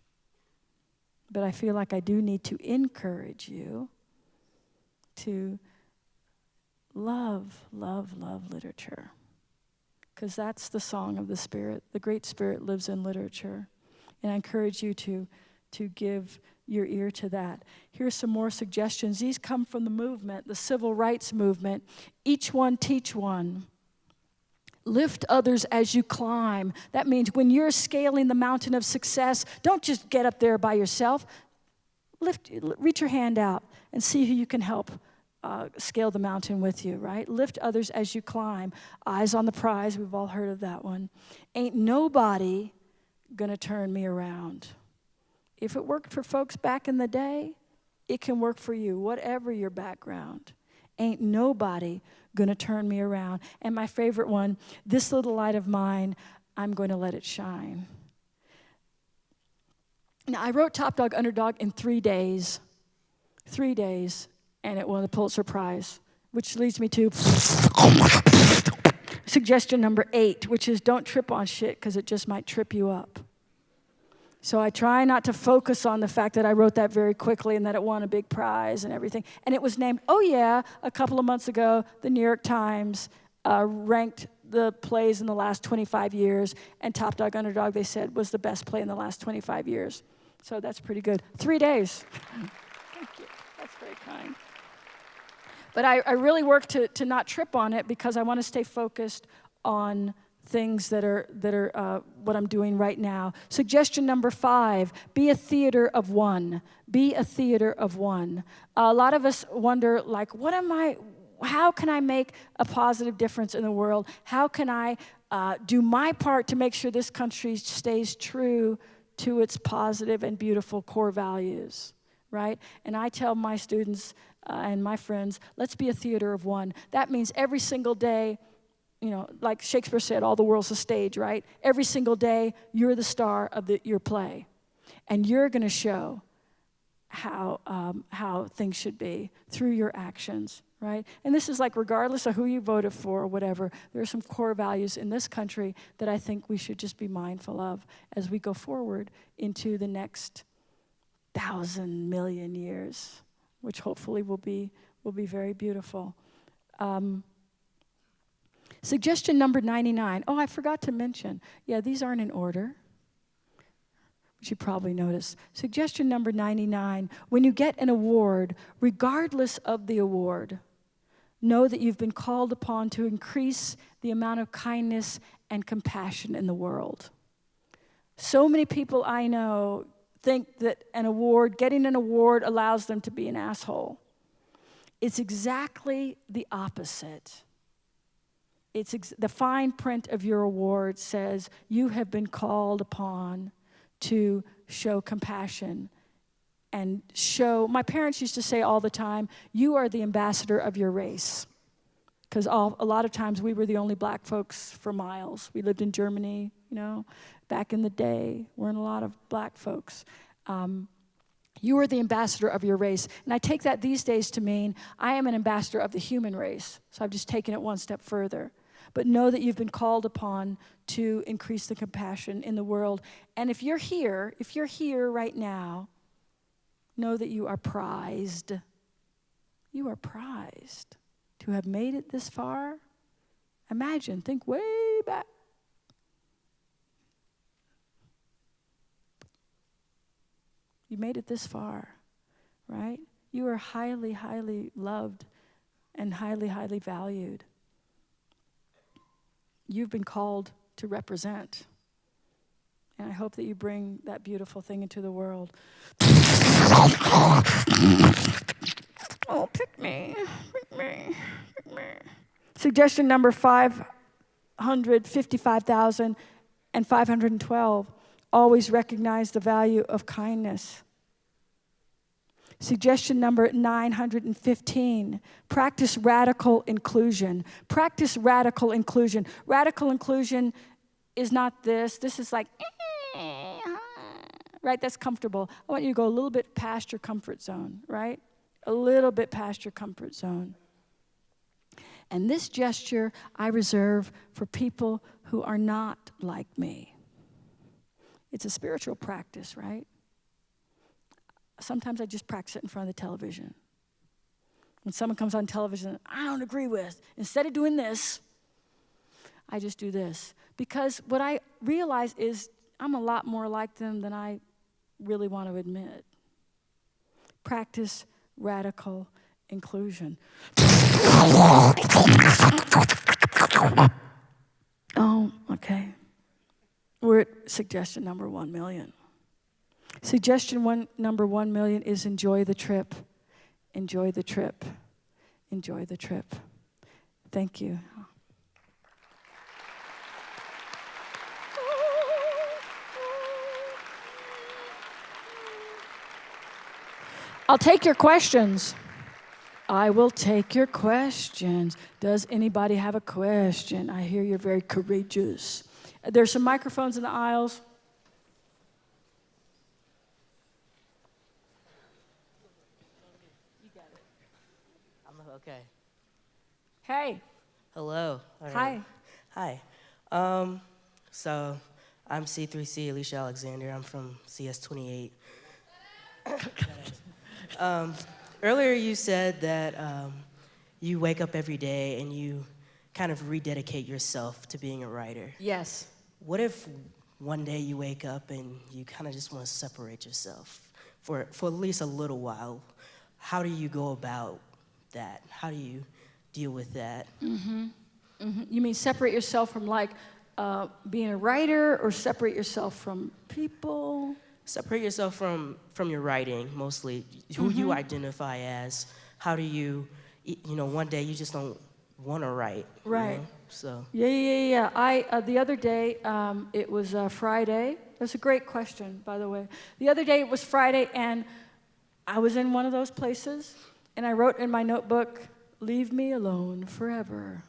But I feel like I do need to encourage you to love, love, love literature. Because that's the song of the Spirit. The Great Spirit lives in literature. And I encourage you to give your ear to that. Here's some more suggestions. These come from the movement, the civil rights movement. Each one teach one. Lift others as you climb. That means when you're scaling the mountain of success, don't just get up there by yourself. Reach your hand out and see who you can help scale the mountain with you, right? Lift others as you climb. Eyes on the prize, we've all heard of that one. Ain't nobody gonna turn me around. If it worked for folks back in the day, it can work for you, whatever your background. Ain't nobody gonna turn me around. And my favorite one, this little light of mine, I'm going to let it shine. Now, I wrote Topdog, Underdog in 3 days. 3 days. And it won the Pulitzer Prize, which leads me to suggestion number 8, which is don't trip on shit because it just might trip you up. So I try not to focus on the fact that I wrote that very quickly and that it won a big prize and everything. And it was named, a couple of months ago, the New York Times ranked the plays in the last 25 years, and Topdog, Underdog, they said, was the best play in the last 25 years. So that's pretty good. 3 days. Thank you. That's very kind. But I really work to not trip on it because I want to stay focused on things that are what I'm doing right now. Suggestion number 5, be a theater of one. Be a theater of one. A lot of us wonder, how can I make a positive difference in the world? How can I do my part to make sure this country stays true to its positive and beautiful core values, right? And I tell my students and my friends, let's be a theater of one. That means every single day, like Shakespeare said, all the world's a stage, right? Every single day, you're the star of your play. And you're going to show how things should be through your actions, right? And this is like regardless of who you voted for or whatever, there are some core values in this country that I think we should just be mindful of as we go forward into the next 1,000 million years, which hopefully will be very beautiful. Suggestion number 99. Oh, I forgot to mention. Yeah, these aren't in order. which you probably noticed. Suggestion number 99, when you get an award, regardless of the award, know that you've been called upon to increase the amount of kindness and compassion in the world. So many people I know think that getting an award allows them to be an asshole. It's exactly the opposite. The fine print of your award says you have been called upon to show compassion and my parents used to say all the time, you are the ambassador of your race. Because a lot of times we were the only black folks for miles. We lived in Germany, back in the day. Weren't a lot of black folks. You are the ambassador of your race. And I take that these days to mean I am an ambassador of the human race. So I've just taken it one step further. But know that you've been called upon to increase the compassion in the world. And if you're here right now, know that you are prized. You are prized to have made it this far. Imagine, think way back. You made it this far, right? You are highly, highly loved and highly, highly valued. You've been called to represent. And I hope that you bring that beautiful thing into the world. Oh, pick me. Suggestion number 555,512. Always recognize the value of kindness. Suggestion number 915, practice radical inclusion. Practice radical inclusion. Radical inclusion is not this. This is like, right, that's comfortable. I want you to go a little bit past your comfort zone, right? A little bit past your comfort zone. And this gesture I reserve for people who are not like me. It's a spiritual practice, right? Sometimes I just practice it in front of the television. When someone comes on television I don't agree with, instead of doing this, I just do this. Because what I realize is I'm a lot more like them than I really want to admit. Practice radical inclusion. Oh, okay. We're at suggestion number 1 million. Suggestion number 1 million is enjoy the trip. Enjoy the trip. Enjoy the trip. Thank you. I'll take your questions. I will take your questions. Does anybody have a question? I hear you're very courageous. There's some microphones in the aisles. You got it. I'm okay. Hey. Hello. Hi. Hi. So I'm C3C, Alicia Alexander. I'm from CS28. Earlier you said that you wake up every day and you kind of rededicate yourself to being a writer. Yes. What if one day you wake up and you kind of just want to separate yourself for at least a little while? How do you go about that? How do you deal with that? Mm-hmm. Mm-hmm. You mean separate yourself from being a writer, or separate yourself from people? Separate yourself from your writing, mostly. Who you identify as. How do you, one day you just don't want to write. Right. So. Yeah. The other day, it was Friday. That's a great question, by the way. The other day, it was Friday, and I was in one of those places, and I wrote in my notebook, "Leave me alone forever."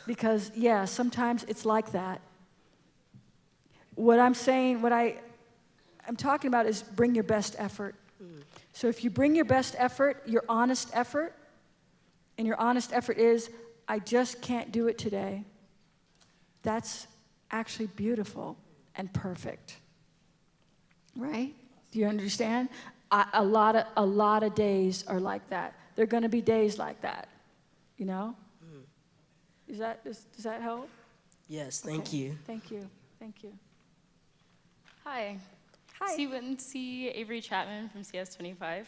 Because, yeah, sometimes it's like that. What I'm talking about is bring your best effort. So if you bring your best effort, your honest effort, and your honest effort is, I just can't do it today, that's actually beautiful and perfect. Right? Do you understand? A lot of days are like that. There are going to be days like that, Does that help? Yes, thank you. Thank you. Hi. Hi. C. Avery Chapman from CS25. Hey.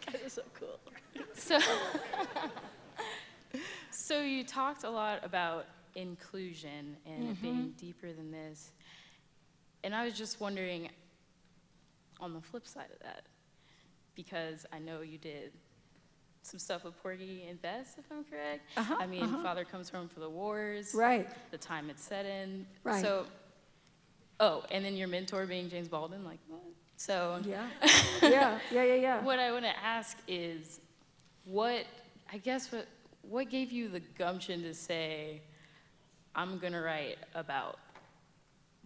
That is so cool. So, so you talked a lot about inclusion and it being deeper than this. And I was just wondering, on the flip side of that, because I know you did some stuff with Porgy and Bess, if I'm correct. I mean, Father Comes Home for the Wars. Right. The time it's set in. Right. So, oh, and then your mentor being James Baldwin, like what? So Yeah. Yeah. what I want to ask is, what gave you the gumption to say, I'm gonna write about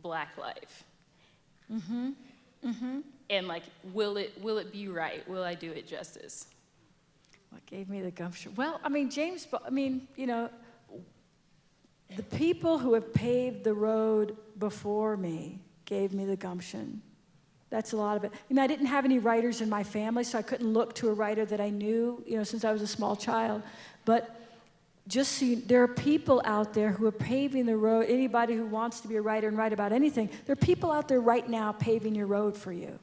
Black life? And like, will it be right? Will I do it justice? What gave me the gumption? Well, I mean, you know, the people who have paved the road before me gave me the gumption. That's a lot of it. I mean, I didn't have any writers in my family, so I couldn't look to a writer that I knew, you know, since I was a small child. But just so there are people out there who are paving the road. Anybody who wants to be a writer and write about anything, there are people out there right now paving your road for you.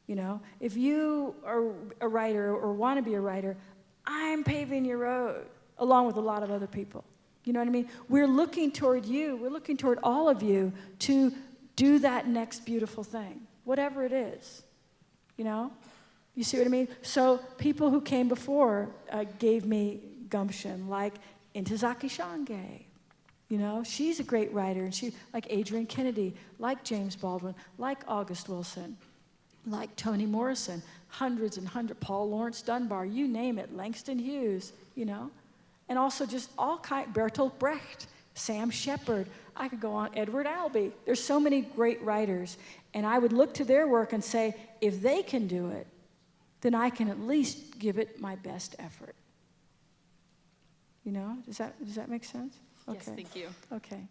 You know, if you are a writer or want to be a writer, I'm paving your road, along with a lot of other people. You know what I mean? We're looking toward you. We're looking toward all of you to do that next beautiful thing, whatever it is. You know? You see what I mean? So people who came before gave me gumption, like Ntozake Shange. You know, she's a great writer, and she, like Adrienne Kennedy, like James Baldwin, like August Wilson, like Toni Morrison, hundreds and hundreds, Paul Laurence Dunbar, you name it, Langston Hughes, you know? And also just all kind, Bertolt Brecht, Sam Shepard, I could go on, Edward Albee. There's so many great writers, and I would look to their work and say, if they can do it, then I can at least give it my best effort. You know, does that make sense? Okay. Yes, thank you. Okay.